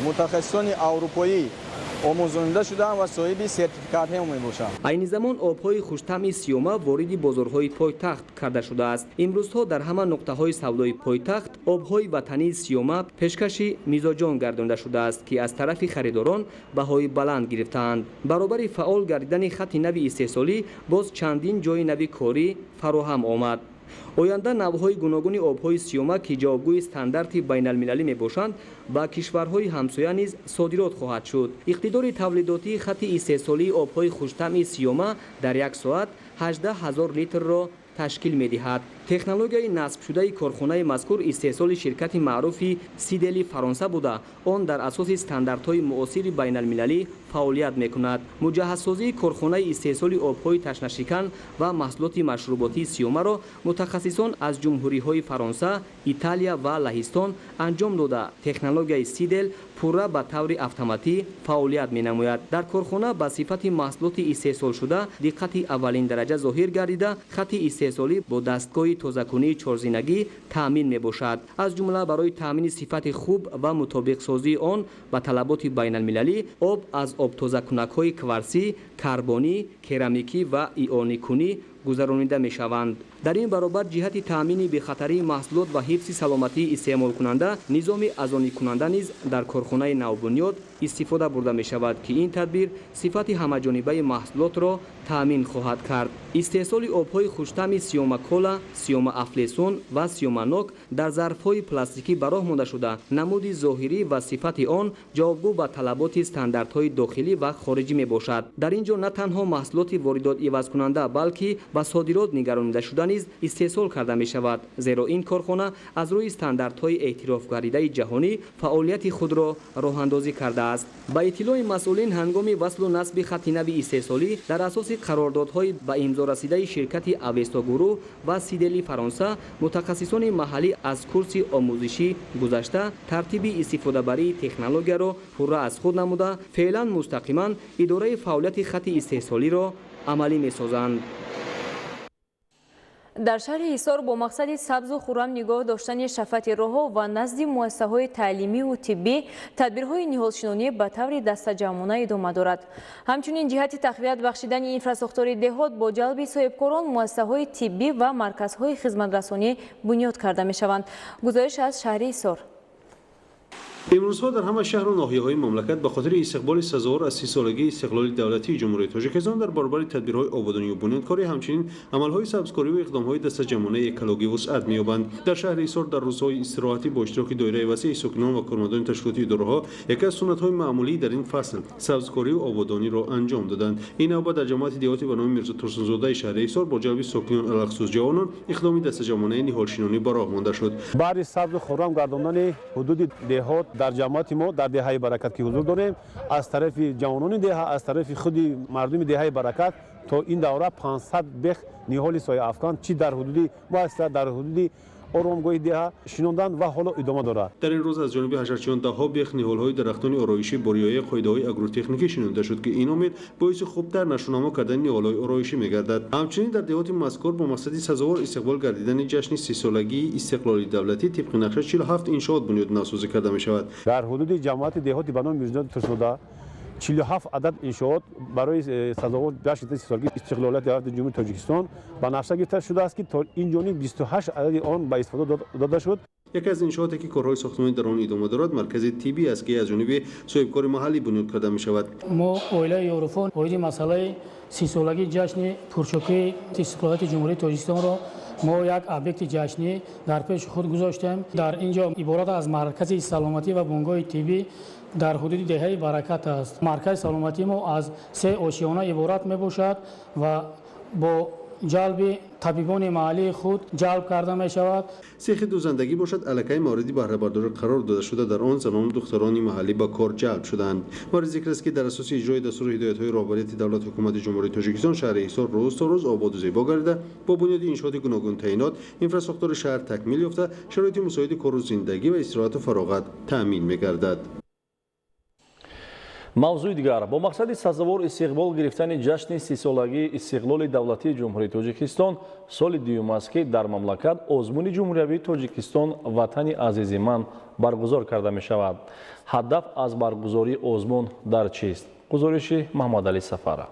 мутахассисони аврупоӣ омӯзонида шуданд ва соҳиби сертификатҳо мебошанд. айни замон обҳои хуштамъи сиёма вориди бозорҳои пойтахт карда шудааст. имрӯзҳо дар ҳама нуқтаҳои савдои пойтахт обҳои ватании сиёма пешкаши мизоҷон гардонида шудааст ки аз тарафи харидорон баҳои баланд гирифтаанд. баробари фаъол гардидани хати нави истеҳсолӣ боз чандин ҷойи нави корӣ фароҳам омад. оянда навъҳои гуногуни обҳои сиёма ки ҷавобгӯи стандарти байналмилалӣ мебошанд ба кишварҳои ҳамсоя низ содирот хоҳад шуд. иқтидори тавлидотии хати истеҳсолии обҳои хуштамъи сиёма дар як соат 18 000 литрро ташкил медиҳад. технологияи насбшудаи корхонаи мазкур истеҳсоли ширкати маъруфи сидели фаронса буда он дар асоси стандартҳои муосири байналмилалӣ фаъолият мекунад. муҷаҳҳазсозии корхонаи истеҳсоли обҳои ташнашикан ва маҳсулоти машруботии сиёмаро мутахассисон аз ҷумҳуриҳои фаронса, италия ва лаҳистон анҷом дода технологияи сидел пурра ба таври автоматӣ фаъолият менамояд. дар корхона ба сифати маҳсулоти истеҳсолшуда диққати аввалин дараҷа зоҳир гардида хати истеҳсолӣ бо дастгоҳи тозакунии чорзинагӣ таъмин мебошад. аз ҷумла барои таъмини сифати хуб ва мутобиқсозии он ба талаботи байналмилалӣ об аз обтозакунакҳои кварсӣ, карбонӣ, керамикӣ ва ионикунӣ гузаронида мешаванд. дар ин баробар ҷиҳати таъмини бехатарии маҳсулот ва ҳифзи саломатии истеъмолкунанда низоми азоникунанда низ дар корхонаи навбунёд истифода бурда мешавад ки ин тадбир сифати ҳамаҷонибаи маҳсулотро таъмин хоҳад кард. истеҳсоли обҳои хуштамъи сиёма кола, сиёма афлесон ва сиёма нок дар зарфҳои пластикӣ ба роҳ монда шуда намуди зоҳирӣ ва сифати он ҷавобгӯ ба талаботи стандартҳои дохилӣ ва хориҷӣ мебошад. дар ин ҷо на танҳо маҳсулоти воридотивазкунанда балки ба содирот нигаронида шуда низ истеҳсол карда мешавад, зеро ин корхона аз рӯи стандартҳои эътирофгаридаи ҷаҳонӣ фаъолияти худро роҳандозӣ кардааст. ба иттилои масъулин ҳангоми васлу насби хати нави истеҳсолӣ дар асоси қарордодҳои ба имзорасидаи ширкати авестогурӯҳ ва сидели фаронса мутахассисони маҳаллӣ аз курси омӯзишӣ гузашта тартиби истифодабарии технологияро пурра аз худ намуда феълан мустақиман идораи фаъолияти хати истеҳсолиро амалӣ месозанд. дар шаҳри ҳисор бо мақсади сабзу хуррам нигоҳ доштани шафати роҳҳо ва назди муассисаҳои таълимиву тиббӣ тадбирҳои ниҳолшинонӣ ба таври дастаҷамъона идома дорад. ҳамчунин ҷиҳати тақвият бахшидани инфраструктураи деҳот бо ҷалби соҳибкорон муассисаҳои тиббӣ ва марказҳои хизматрасонӣ бунёд карда мешаванд. гузориш аз шаҳри ҳисор. имрӯзҳо дар ҳама шаҳру ноҳияҳои мамлакат ба хотири истиқболи сазовор аз 30-солагии истиқлоли давлатии ҷумҳурии тоҷикистон дар баробари тадбирҳои ободонию бунёдкорӣ ҳамчунин амалҳои сабзкориву иқдомҳои дастаҷамъонаи экологӣ вусъат меёбанд. дар шаҳри ҳисор дар рӯзҳои истироҳатӣ бо иштироки доираи васеъи сокинон ва кормандони ташкилоти идораҳо яке аз суннатҳои маъмулӣ дар ин фасл сабзкориву ободониро анҷом доданд. ин навбат дар ҷамоати деҳотӣ ба номи Мирзо Турсунзодаи шаҳри ҳисор бо ҷалби сокинон алахсус ҷавонон иқдоми дастаҷамъонаи ниҳолшинонӣ ба роҳ монда шуд. баъри сабзу хуррам гардондани ҳудуди деҳот дар ҷамоати мо дар деҳаи баракат ки ҳузур дорем аз тарафи ҷавонони деҳа аз тарафи худи мардуми деҳаи баракат то ин давра 500 бех ниҳоли сояафкан чӣ дар ҳудуди муассиса дар ҳудуди оромгоҳи деҳа шинондан ва ҳоло идома дорад. дар ин рӯз аз ҷониби ҳашарчиён даҳҳо бех ниҳолҳои дарахтони ороишӣ бо риояи қоидаҳои агротехникӣ шинонида шуд ки ин омед боиси хубтар нашунамо кардани ниҳолҳои ороишӣ мегардад. ҳамчунин дар деҳоти мазкур бо мақсади сазовор истиқбол гардидани ҷашни 30-солагии истиқлоли давлатӣ тибқи нақша 47 иншоот бунёди навсозӣ карда мешавад. дар ҳудуди ҷамоати деҳоти ба номи Мирзо Турсунзода 47 عدد انشاءات برای سزاوار جشن 30 سالگی استقلالیت دولت جمهوری تاجیکستان به نقشه گرفته شده است که تا این جانب 28 عدد آن به استفاده داده شد. یکی از انشاءاتی که کارهای ساختمانی در آن ادامه دارد مرکز طبی است که از جانب صاحبکار محلی بنیاد کرده می شود. ما اویلای یوروفون اویدی مسئله 30 سالگی جشن پرشکوه استقلالیت جمهوری تاجیکستان را ما یک ابجکت جشنی در پیش خود گذاشتیم. در اینجا عبارت از مرکز سلامتی و بنگاه طبی در حدود دهه برکت است. مرکز سلامتی ما از 3 آشیانه عبارت می باشد و با جلب طبیبان محلی خود جلب کرده می شود. سیخ دوزندگی باشد علاقه موردی بهره برداری قرار داده شده در آن زنان و دختران محلی با کار جلب شدند. مورد ذکر است که در اساس اجرای دستور هدایت‌های رهبریت دولت حکومت جمهوری تاجیکستان شهر ایسار روز تا روز آباد و زیبا گردیده با بنیاد انشاءات گوناگون تعیینات انفراستراکچور شهر تکمیل یافته شرایط مساعد کار و زندگی و استراحت و فراغت تامین می‌گردد. мавзӯи дигар бо мақсади сазовор истиқбол гирифтани ҷашни 30-солагии истиқлоли давлатии ҷумҳурии тоҷикистон соли дуюм аст ки дар мамлакат озмуни ҷумҳуриявии тоҷикистон ватани азизи ман баргузор карда мешавад. ҳадаф аз баргузории озмун дар чист? гузориши маҳмадалӣ сафара.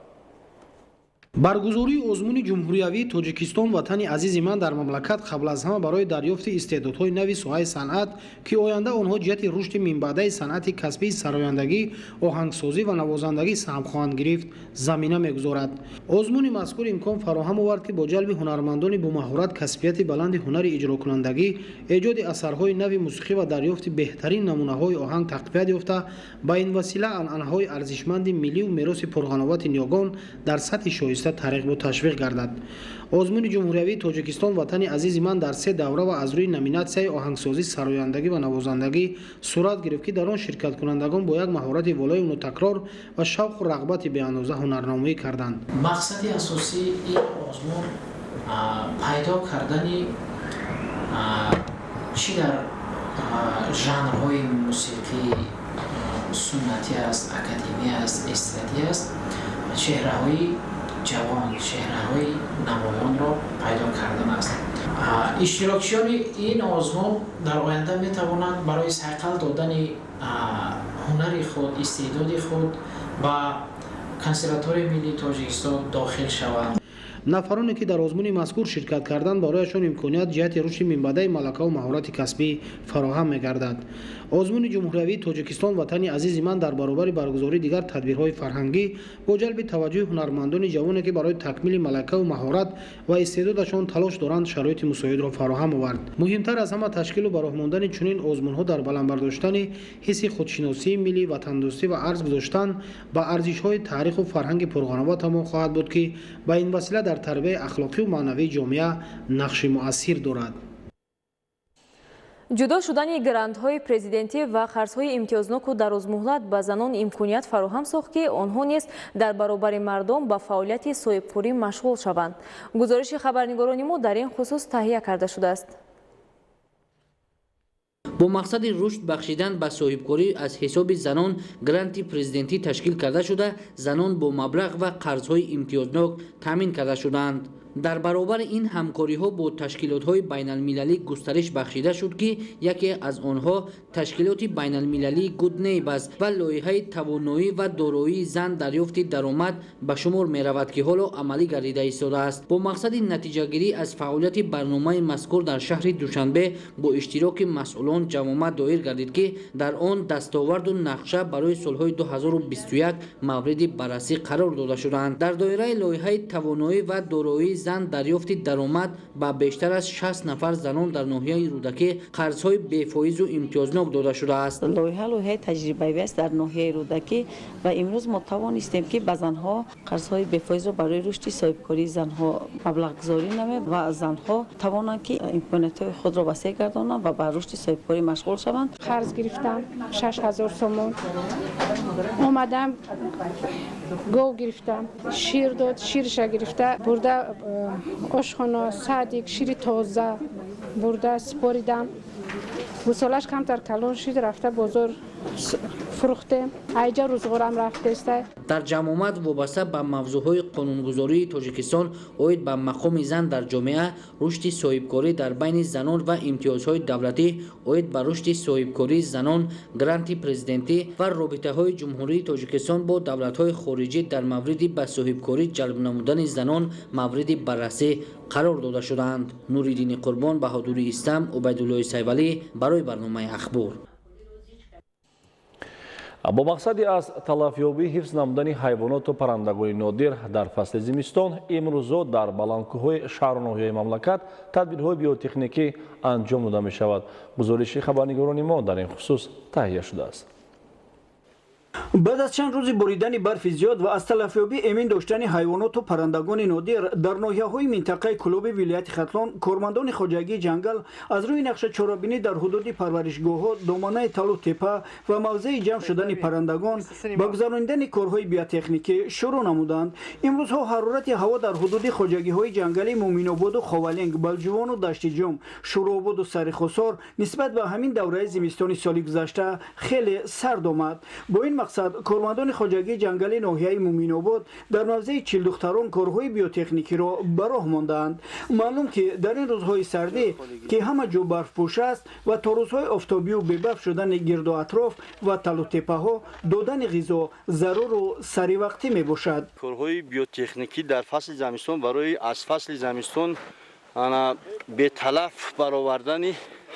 баргузории озмуни ҷумҳуриявии тоҷикистон ватани азизи ман дар мамлакат қабл аз ҳама барои дарёфти истеъдодҳои нави соҳаи санъат ки оянда онҳо ҷиҳати рушди минбаъдаи санъати касбии сарояндагӣ оҳангсозӣ ва навозандагӣ саҳм хоҳанд гирифт замина мегузорад. озмуни мазкур имкон фароҳам овард ки бо ҷалби ҳунармандони бомаҳорат касбияти баланди ҳунари иҷрокунандагӣ эҷоди асарҳои нави мусиқӣ ва дарёфти беҳтарин намунаҳои оҳанг тақвият ёфта ба ин васила анъанаҳои арзишманди миллию мероси пурғановати ниёгон дар сатҳи шоиста тарғиб ва ташвиқ гардад. озмуни ҷумҳуриявии тоҷикистон ватани азизи ман дар 3 давра ва аз рӯи номинатсияи оҳангсозӣ сарояндагӣ ва навозандагӣ сурат гирифт ки дар он ширкаткунандагон бо як маҳорати волои мутакрор ва шавқу рағбати беандоза ҳунарномӣ карданд. мақсади асосии ин озмун пайдо кардани чӣ дар жанрҳои мусиқӣ суннатӣ аст, академӣ аст, эстрадӣ аст, чеҳраҳои ҷавон, чеҳраҳои намоёнро пайдо кардан аст. иштирокчиёни ин озмун дар оянда метавонанд барои сайқал додани ҳунари худ, истеъдоди худ ба консерваторияи миллии тоҷикистон дохил шаванд. нафароне ки дар озмуни мазкур ширкат карданд барояшон имконият ҷиҳати рушди минбаъдаи малакаву маҳорати касбӣ фароҳам мегардад. озмуни ҷумҳуриявии тоҷикистон ватани азизи ман дар баробари баргузории дигар тадбирҳои фарҳангӣ бо ҷалби таваҷҷӯҳи ҳунармандони ҷавоне ки барои такмили малакаву маҳорат ва истеъдодашон талош доранд шароити мусоидро фароҳам овард. муҳимтар аз ҳама ташкилу ба роҳ мондани чунин озмунҳо дар баландбардоштани ҳисси худшиносии миллӣ, ватандӯстӣ ва арз гузоштан ба арзишҳои таъриху фарҳанги пурғанова тамом хоҳад буд ки ба ин васила дар тарбияи ахлоқию маънавии ҷомеа нақши муассир дорад. ҷудо шудани грантҳои президентӣ ва қарзҳои имтиёзноку дарозмуҳлат ба занон имконият фароҳам сохт ки онҳо низ дар баробари мардум ба фаъолияти соҳибкорӣ машғул шаванд. гузориши хабарнигорони мо дар ин хусус таҳия карда шудааст. бо мақсади рушд бахшидан ба соҳибкорӣ аз ҳисоби занон гранти президентӣ ташкил карда шуда занон бо маблағ ва қарзҳои имтиёзнок таъмин карда шуданд. дар баробари ин ҳамкориҳо бо ташкилотҳои байналмилалӣ густариш бахшида шуд ки яке аз онҳо ташкилоти байналмилалии гуднейб аст ва лоиҳаи тавоноӣ ва дороии зан дарёфти даромад ба шумор меравад ки ҳоло амалӣ гардида истодааст. бо мақсади натиҷагирӣ аз фаъолияти барномаи мазкур дар шаҳри душанбе бо иштироки масъулон ҷамъомад доир гардид ки дар он дастоварду нақша барои солҳои 2021 мавриди баррасӣ қарор дода шуданд. дар доираи лоиҳаи тавоноӣ ва дороии зан дарёфти даромад ба бештар аз 60 нафар занон дар ноҳияи рӯдакӣ қарзҳои бефоизу имтиёзнок дода шудааст. лоиҳаи таҷрибавӣ аст дар ноҳияи рӯдакӣ ва имрӯз мо тавонистем ки ба занҳо қарзҳои бефоизро барои рушди соҳибкории занҳо маблағгузорӣ намоем ва занҳо тавонанд ки имкониятҳои худро васеъ гардонанд ва ба рушди соҳибкорӣ машғул шаванд. қарз гирифтам 6000 сомон, омадам гов гирифтам, шир дод, ширша гирифта бурда ошхона садик шири тоза бурда споридам. гусолаш камтар калон шид рафта бозор فروختیم اینجا روزگارم رفته است. در جمع آمد وابسته به موضوعهای قانونگذاری تاجیکستان اوید به مقام زن در جامعه، رشد صاحبکاری در بین زنان و امتیازهای دولتی، اوید به رشد صاحبکاری زنان، گرانت پرزیدنتی و رابطه های جمهوری تاجیکستان با دولت های خارجی در مورد به صاحبکاری جلب نمودن زنان مورد بررسی قرار داده شدند. نوریدین قربان، بهادر استم، عبیدالله سیولی برای برنامه اخبار. با مقصدی از تلافیابی حفظ نمودن حیوانات و پرندگان نادر در فصل زمستان امروز در بلندکوه‌های شهر و ناحیه‌های مملکت تدبیرهای بیوتکنیکی انجام داده می شود. گزارش خبرنگاران ما در این خصوص تهیه شده است. بعد از چند روز بریدن برف زیاد و از تلافیابی امین داشتن حیوانات و پرندگان نادر در ناحیه‌های منطقه کلوب ولایت ختلان، کارمندان خواجگی جنگل از روی نقشه چارابینی در حدود پرورشگاه‌ها، دامنه تل و تپه و موضع جمع شدن پرندگان با گذراندن کارهای بیوتکنیکی شروع نمودند. امروزها حرارت هوا در حدود خواجگی‌های جنگلی مومین‌آباد و خاولنگ، بلجوان و دشت جم، شورآباد و سرخسار نسبت به همین دوره زمستان سال گذشته خیلی سرد آمد. با این مقصد کارمندان خواجگی جنگلی ناحیه مومین‌آباد در موضع 40 دختران کارهای بیوتکنیکی را به راه ماندند. معلوم که در این روزهای سردی که همه جو برف پوش است و تا روزهای آفتابی و ببرف شدن گرد و اطراف و تل و تپه ها دادن غذا ضرور و سری وقتی می باشد. کارهای بیوتکنیکی در فصل زمستان برای از فصل زمستان به تلف برآوردن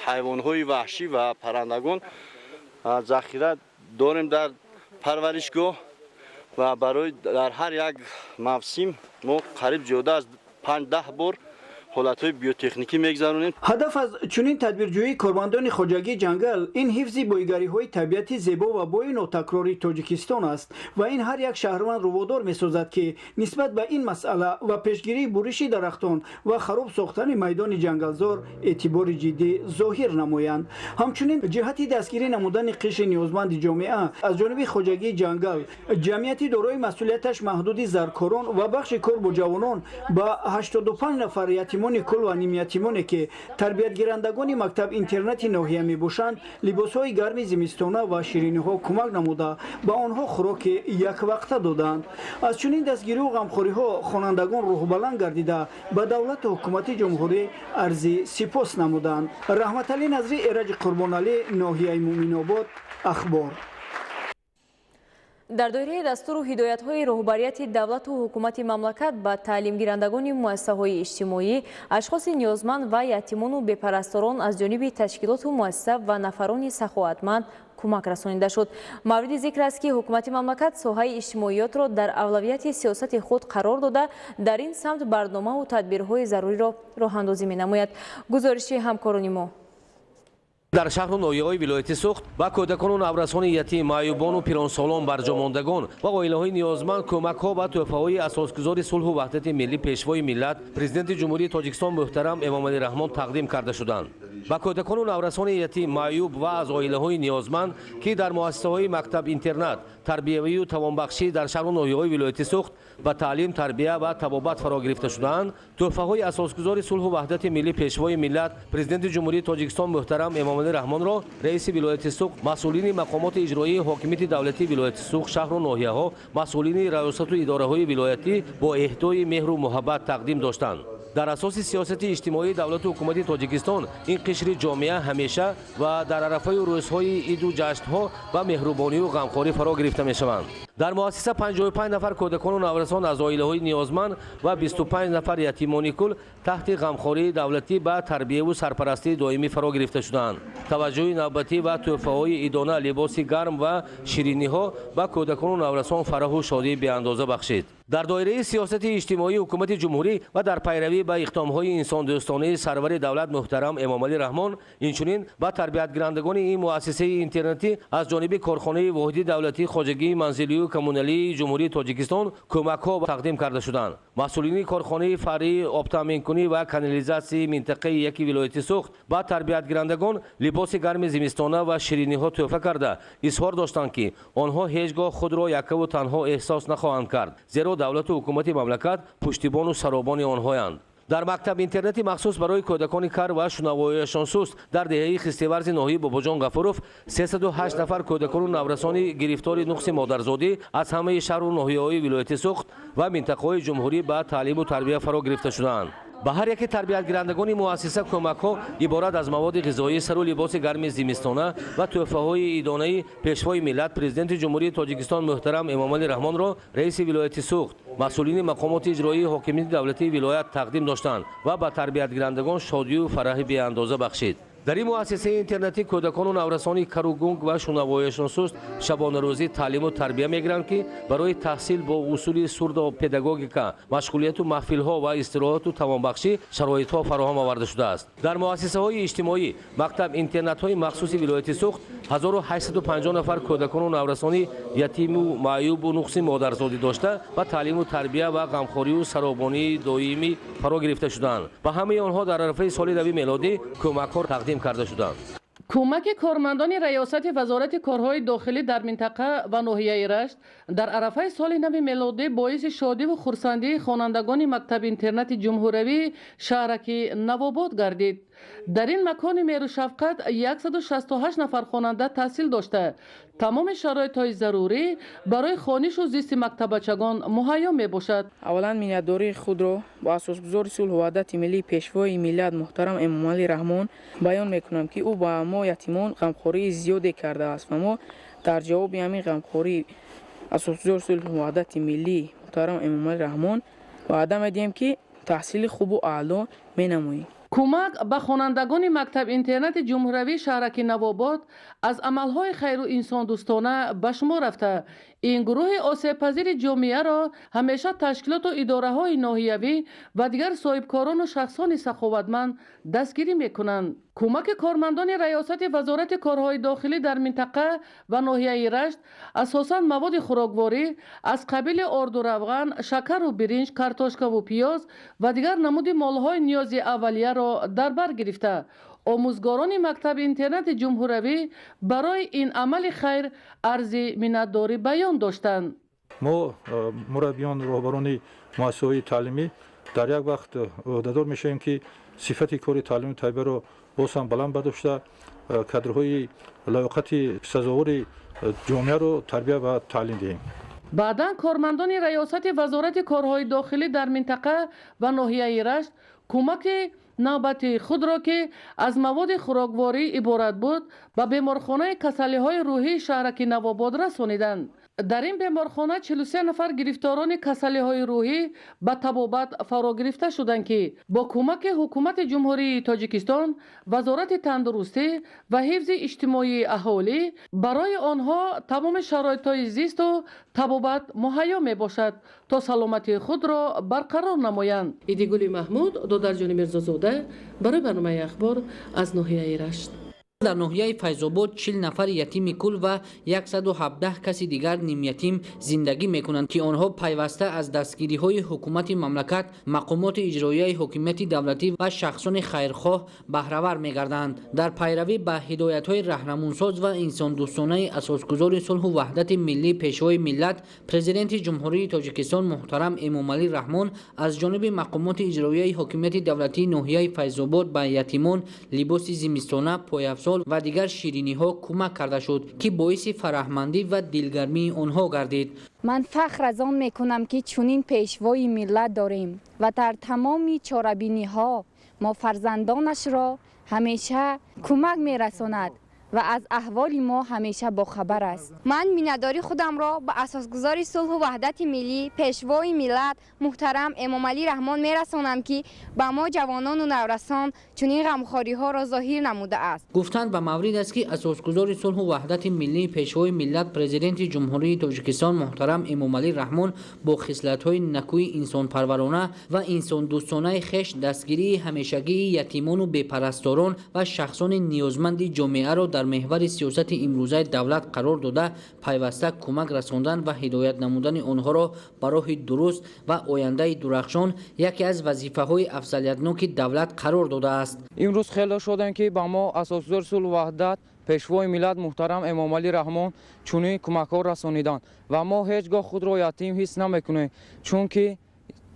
حیوانات وحشی و پرندگان ذخیره داریم در پرورشگاه و برای در هر یک موسم ما قریب زیاده از 5-10 بار حالتهای بیوتکنیکی میگذرونیم. هدف از چنین تدبیرجویی کارمندان خواجگی جنگل این حفظ بویگری‌های طبیعتی زیبا و بوی ناتکراری تاجیکستان است و این هر یک شهروند رو وادار می‌سازد که نسبت به این مسئله و پیشگیری بریش درختان و خراب ساختن میدان جنگلزار اعتبار جدی ظاهر نمایند. همچنین جهت دستگیری نمودن قش نیازمند جامعه از جانب خواجگی جنگل، جمعیتی دارای مسئولیتش محدود زرکاران و بخش کار با جوانان با 85 نفر یتیمان کل و نیم یتیمانی که تربیت گیرندگان مکتب اینترنت ناحیه می باشند لباسهای گرم زمستانه و شیرینی ها کمک نموده به آنها خوراک یک وقته دادند. از چنین دستگیری و غمخوری ها خوانندگان روح بلند گردیده به دولت و حکومت جمهوری عرض سپاس نمودند. رحمت علی نظری، ایرج قربان علی، ناحیه مومین‌آباد، اخبار. در دایره دستور و هدایت‌های رهبریت دولت و حکومت مملکت به تعلیم گیرندگان مؤسسه‌های اجتماعی، اشخاص نیازمند و یتیمان و بپرستاران از جانب تشکیلات و مؤسسه و نفران سخاوتمند کمک رسانیده شد. مورد ذکر است که حکومت مملکت ساحه اجتماعیات را در اولویت سیاست خود قرار داده در این سمت برنامه و تدبیرهای ضروری را راه‌اندازی می‌نماید. گزارش همکاران ما در شهر و ناحیه‌های ولایت سوخت با کودکان و نوجوانان یتیم، معیوبان و پیرانسالان، برجاماندگان و عائله‌های نیازمند کمک‌ها و تحفه‌های اساسگذار صلح و وحدت ملی پیشوای ملت پرزیدنت جمهوری تاجیکستان محترم امامعلی رحمان تقدیم کرده شدند. با کودکان و نوجوانان یتیم، معیوب و از عائله‌های نیازمند که در مؤسسه‌های مکتب اینترنت، تربیوی و توانبخشی در شهر و ناحیه‌های ولایت سوخت با تعلیم، تربیه و طبابت فرا گرفته شدند، تحفه‌های اساسگذار صلح و وحدت ملی پیشوای ملت پرزیدنت جمهوری تاجیکستان محترم امامعلی رحمان را رئیس ولایت سوخت، مسئولین مقامات اجرایی حاکمیت دولتی ولایت سوخت شهر و ناحیه‌ها، مسئولین ریاست و اداره‌های ولایتی با اهدای مهر و محبت تقدیم داشتند. در اساس سیاست اجتماعی دولت و حکومت تاجیکستان این قشر جامعه همیشه و در عرفه روزهای عید و جشن‌ها و مهربانی و غمخواری فرا گرفته می‌شوند. در مؤسسه 55 نفر کودکان و نوجوانان از عائله‌های نیازمند و 25 نفر یتیمان کل تحت غمخواری دولتی با تربیه و سرپرستی دائمی فرا گرفته شدند. توجه نوبتی و تحفه‌های عیدانه، لباس گرم و شیرینی‌ها با کودکان و نوجوانان فرح و شادی بی‌اندازه بخشید. در دایره سیاست اجتماعی حکومت جمهوری و در پیروی به اقدام‌های انسان دوستانه سرور دولت محترم امامعلی رحمان، اینچنین با تربیت گیرندگان این مؤسسه اینترنتی از جانب کارخانه واحد دولتی خواجگی منزلی و کمونالی جمهوری تاجیکستان کمک‌ها تقدیم کرده شدند. مسئولین کارخانه فرعی آب تامین کنی و کانالیزاسی منطقه یک ولایت سوخت با تربیت گیرندگان لباس گرم زمستانه و شیرینی‌ها تحفه کرده اظهار داشتند که آنها هیچگاه خود را یک و تنها احساس نخواهند کرد، زیرا دولت و حکومت مملکت پشتیبان و سرابان آنهایند. дар мактаб интернети махсус барои кӯдакони кар ва шунавоияшон суст дар деҳаи хистиварзи ноҳияи бобоҷон гафуров 308 нафар кӯдакону наврасони гирифтори нуқси модарзодӣ аз ҳамаи шаҳру ноҳияҳои вилояти Суғд ва минтақаҳои ҷумҳурӣ ба таълиму тарбия фаро гирифта шуданд. ба ҳар яке тарбиятгирандагони муассиса кӯмакҳо иборат аз маводи ғизоӣ, сару либоси гарми зимистона ва тӯҳфаҳои идонаи пешвои миллат президенти ҷумҳурии Тоҷикистон муҳтарам Эмомалӣ Раҳмонро раиси вилояти Суғд, масъулини мақомоти иҷроии ҳокимияти давлатии вилоят тақдим доштанд ва ба тарбиятгирандагон шодию фараҳи беандоза бахшид. дар ин муассисаи интернетӣ кӯдакону наврасони кару гунг ва шунавоияшон суст шабонарӯзӣ таълиму тарбия мегиранд ки барои таҳсил бо усули сурдопедагогика, машғулияту маҳфилҳо ва истироҳату тавонбахшӣ шароитҳо фароҳам оварда шудааст. дар муассисаҳои иҷтимоӣ, мактаб интернатҳои махсуси вилояти Суғд 1850 нафар кӯдакону наврасони ятиму маъюбу нуқси модарзодӣ дошта ба таълиму тарбия ва ғамхорию саробонии доимӣ фаро гирифта шуданд. ба ҳамаи онҳо дар арафаи соли нави мелодӣ кӯмакҳо тақдим карда шуданд. кӯмаки кормандони раёсати вазорати корҳои дохилӣ дар минтақа ва ноҳияи Рашт дар арафаи соли нави мелодӣ боиси шодиву хурсандии хонандагони мактаби интернати ҷумҳуравии шаҳраки Навобод гардид. дар ин макони мерушафқат 168 нафар хонанда таҳсил дошта тамоми шароитҳои зарурӣ барои хонишу зисти мактабачагон муҳайё мебошад. аввалан миннатдории худро бо асосгузори сулҳу ваҳдати миллии пешвои миллат муҳтарам Эмомалӣ Раҳмон баён мекунам ки ӯ ба мо ятимон ғамхории зиёде кардааст ва мо дар ҷавоби ҳамин ғамхорӣ асосгузори сулҳу ваҳдати миллии муҳтарам Эмомалӣ Раҳмон ваъда медиҳем ки таҳсили хубу аъло менамоем. кӯмак ба хонандагони мактаб интернати ҷумҳуравии шаҳраки Навобод аз амалҳои хайру инсондӯстона ба шумор рафта ин гурӯҳи осебпазири ҷомеаро ҳамеша ташкилоту идораҳои ноҳиявӣ ва дигар соҳибкорону шахсони саховатманд дастгирӣ мекунанд. кӯмаки кормандони раёсати вазорати корҳои дохилӣ дар минтақа ва ноҳияи Рашт асосан маводи хӯрокворӣ аз қабили орду равған, шакару биринҷ, картошкаву пиёз ва дигар намуди молҳои ниёзи аввалияро дар бар гирифта омӯзгорони мактаби интернати ҷумҳуравӣ барои ин амали хайр арзи миннатдорӣ баён доштанд. мо мураббиён роҳбарони муассисаҳои таълимӣ дар як вақт ӯҳдадор мешавем ки сифати кори таълиму тарбияро боз ҳам баланд бардошта кадрҳои лаёқати сазовори ҷомеаро тарбия ва таълим диҳем. баъдан кормандони раёсати вазорати корҳои дохилӣ дар минтақа ва ноҳияи Рашт кӯмаки навбати худро ки аз маводи хӯрокворӣ иборат буд ба беморхонаи касалиҳои рӯҳии шаҳраки Навобод расониданд. дар ин беморхона 43 нафар гирифторони касалиҳои рӯҳӣ ба табобат фаро гирифта шуданд ки бо кӯмаки ҳукумати ҷумҳурии Тоҷикистон, вазорати тандурустӣ ва ҳифзи иҷтимоии аҳолӣ барои онҳо тамоми шароитҳои зисту табобат муҳайё мебошад то саломатии худро барқарор намоянд. идигули маҳмуд, додарҷони мирзозода, барои барномаи ахбор аз ноҳияи Рашт. дар ноҳияи Файзобод 40 нафари ятими кул ва 117 каси дигар нимятим зиндагӣ мекунанд ки онҳо пайваста аз дастгириҳои ҳукумати мамлакат, мақомоти иҷроияи ҳокимияти давлатӣ ва шахсони хайрхоҳ баҳравар мегарданд. дар пайравӣ ба ҳидоятҳои раҳнамунсоз ва инсондӯстонаи асосгузори сулҳу ваҳдати миллии пешвои миллат президенти ҷумҳурии Тоҷикистон муҳтарам Эмомалӣ Раҳмон аз ҷониби мақомоти иҷроияи ҳокимияти давлатии ноҳияи Файзобод ба ятимон либоси зимистона, пояфзол ва дигар шириниҳо кӯмак карда шуд ки боиси фараҳмандӣ ва дилгармии онҳо гардид. ман фахр аз он мекунам ки чунин пешвои миллат дорем ва дар тамоми чорабиниҳо мо фарзандонашро ҳамеша кӯмак мерасонад ва аз аҳволи мо ҳамеша бохабар аст. ман миннатдори худамро ба асосгузори сулҳу ваҳдати миллӣ пешвои миллат муҳтарам Эмомалӣ Раҳмон мерасонам ки ба мо ҷавонону наврасон чунин ғамхориҳоро зоҳир намудааст. гуфтанд ба маврид аст ки асосгузори сулҳу ваҳдати миллии пешвои миллат президенти ҷумҳурии Тоҷикистон муҳтарам Эмомалӣ Раҳмон бо хислатҳои накӯи инсонпарварона ва инсондӯстонаи хеш дастгирии ҳамешагии ятимону бепарасторон ва шахсони ниёзманди ҷомеаро дар меҳвари сиёсати имрӯзаи давлат қарор дода пайваста кӯмак расондан ва ҳидоят намудани онҳоро ба роҳи дуруст ва ояндаи дурахшон яке аз вазифаҳои афзалиятноки давлат қарор додааст. имрӯз хеле шодем ки ба мо асосгузори сулҳу ваҳдат пешвои миллат муҳтарам Эмомалӣ Раҳмон чунин кӯмакҳо расониданд ва мо ҳеҷ гоҳ худро ятим ҳис намекунем, чунки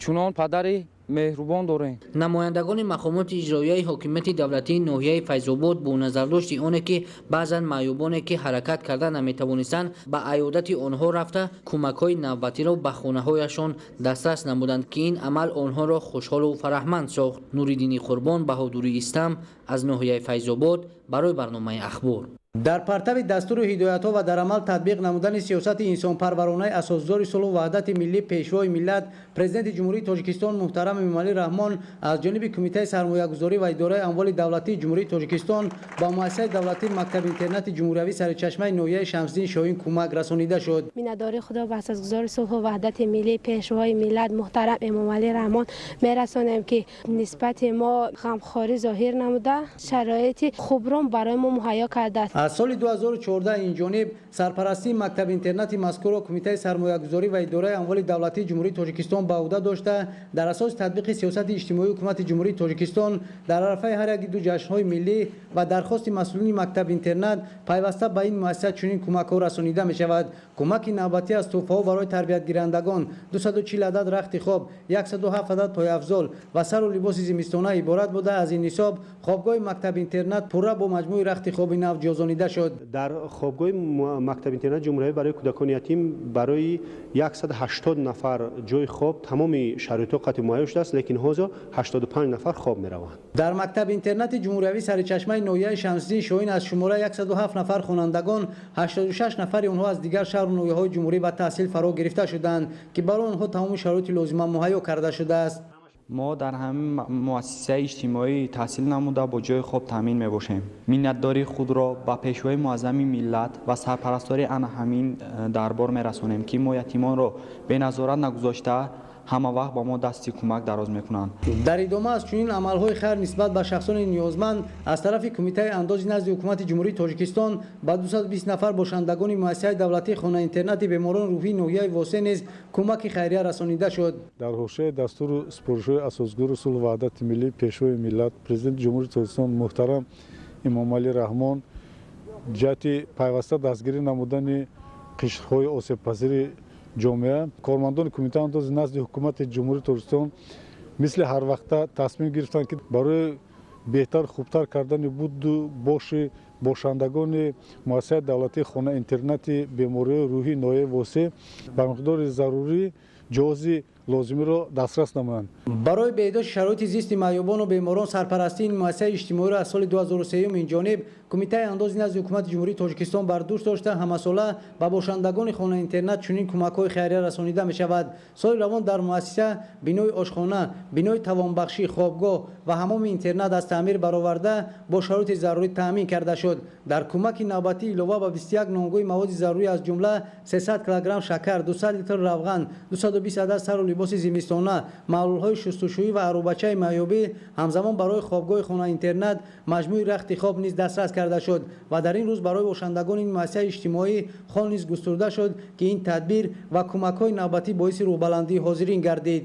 чунон падари меҳрубон дорем. намояндагони мақомоти иҷроияи ҳокимияти давлатии ноҳияи файзобод бо назардошти оне ки баъзан маъюбоне ки ҳаракат карда наметавонистанд ба аёдати онҳо рафта кӯмакҳои навбатиро ба хонаҳояшон дастрас намуданд ки ин амал онҳоро хушҳолу фараҳманд сохт. нуриддини қурбон, баҳодури истам аз ноҳияи файзобод барои барномаи ахбор. дар партави дастури ҳидоятҳо ва дар амал татбиқ намудани сиёсати инсонпарваронаи асосгузори сулҳу ваҳдати миллӣ пешвои миллат президенти ҷумҳурии тоҷикистон муҳтарам эмомалӣ раҳмон аз ҷониби кумитаи сармоягузорӣ ва идораи амволи давлатии ҷумҳурии тоҷикистон ба муассисаи давлатии мактаби интернати ҷумҳуриявӣ сарчашмаи ноҳияи шамсиддин шоҳин кӯмак расонида шуд. миннатдори худо ба асосгузори сулҳу ваҳдати миллӣ пешвои миллат муҳтарам эмомалӣ раҳмон мерасонем ки нисбати мо ғамхорӣ зоҳир намуда шароити хубро барои мо муҳайё кардааст. аз соли 2014 инҷониб сарпарастии мактаби интернати мазкурро кумитаи сармоягузорӣ ва идораи амволи давлатии ҷумҳурии тоҷикистон ба ӯҳда дошта дар асоси татбиқи сиёсати иҷтимоии ҳукумати ҷумҳурии тоҷикистон дар арафаи ҳар яки ду ҷашнҳои миллӣ ва дархости масъулини мактаби интернат пайваста ба ин муассиса чунин кӯмакҳо расонида мешавад. кӯмаки навбатӣ аз тӯҳфаҳо барои тарбиятгирандагон 240 адад рахти хоб, 107 адад пойафзол ва сару либоси зимистона иборат буда аз ин ҳисоб хобгоҳи мактаби интернат пурра бо маҷмӯи рахти хоби нав ҷозонида шуд. дар хобгоҳи мактаби интернат ҷумҳуриявӣ барои кӯдакони ятим барои 180 нафар ҷойи хоб тамоми шароитҳо қатъи муайян шудааст, лекин ҳозир 85 нафар хоб мераванд. дар мактаби интернати ҷумҳуриявӣ сарчашмаи ноҳияи шамсиддин шоҳин аз шумора 107 нафар хонандагон 86 нафари онҳо аз дигар шаҳру ноҳияҳои ҷумҳурӣ ба таҳсил фаро гирифта шуданд ки барои онҳо тамоми шароити лозима муҳайё карда шудааст. мо дар ҳамин муассисаи иҷтимоӣ таҳсил намуда бо ҷойи хоб таъмин мебошем. миннатдории худро ба пешвои муаззами миллат ва сарпарастори ана ҳамин дарбор мерасонем ки мо ятимонро беназорат нагузошта ҳама вақт ба мо дасти кӯмак дароз мекунанд. дар идома аз чунин амалҳои хайр нисбат ба шахсони ниёзманд аз тарафи кумитаи андози назди ҳукумати ҷумҳурии тоҷикистон ба 220 нафар бошандагони муассисаи давлатии хонаи интернати беморони рӯҳии ноҳияи восе низ кӯмаки хайрия расонида шуд. дар ҳошияи дастури супоришҳои асосгузори сулҳу ваҳдати миллӣ пешвои миллат президенти ҷумҳурии тоҷикистон муҳтарам эмомалӣ раҳмон ҷиҳати пайваста дастгирӣ намудани қишрҳои осебпазири ҷомеа кормандони кумитаи андози назди ҳукумати ҷумҳурии тоҷикистон мисли ҳарвақта тасмим гирифтанд ки барои беҳтар хубтар кардани буду боши бошандагони муассисаи давлатии хонаи интернати бемориҳои рӯҳии ноҳияи восе ба миқдори зарурӣ ҷози лозимиро дастрас намоянд. барои беҳдошти шароити зисти маъюбону беморон сарпарастии ин муассисаи иҷтимоиро аз соли 2003 инҷониб кумитаи андози назди ҳукумати ҷумҳурии тоҷикистон бар дӯш дошта ҳамасола ба бошандагони хонаи интернат чунин кӯмакҳои хайрия расонида мешавад. соли равон дар муассиса бинои ошхона, бинои тавонбахшӣ, хобгоҳ ва ҳамоми интернат аз таъмир бароварда бо шароити зарурӣ таъмин карда шуд. дар кӯмаки навбатӣ илова ба 21 нонгӯи маводи зарурӣ аз ҷумла 300 килограмм шакар, 200 литр равған, 220 адад сару либоси зимистона, маълулҳои шустушӯӣ ва арӯбачаи маъёбӣ ҳамзамон барои хобгоҳи хонаи интернат маҷмӯи рахти хоб низ дастрас карда шуд ва дар ин рӯз барои бошандагони ин муассисаи иҷтимоӣ хон низ густурда шуд ки ин тадбир ва кӯмакҳои навбатӣ боиси рӯҳбаландии ҳозирин гардид.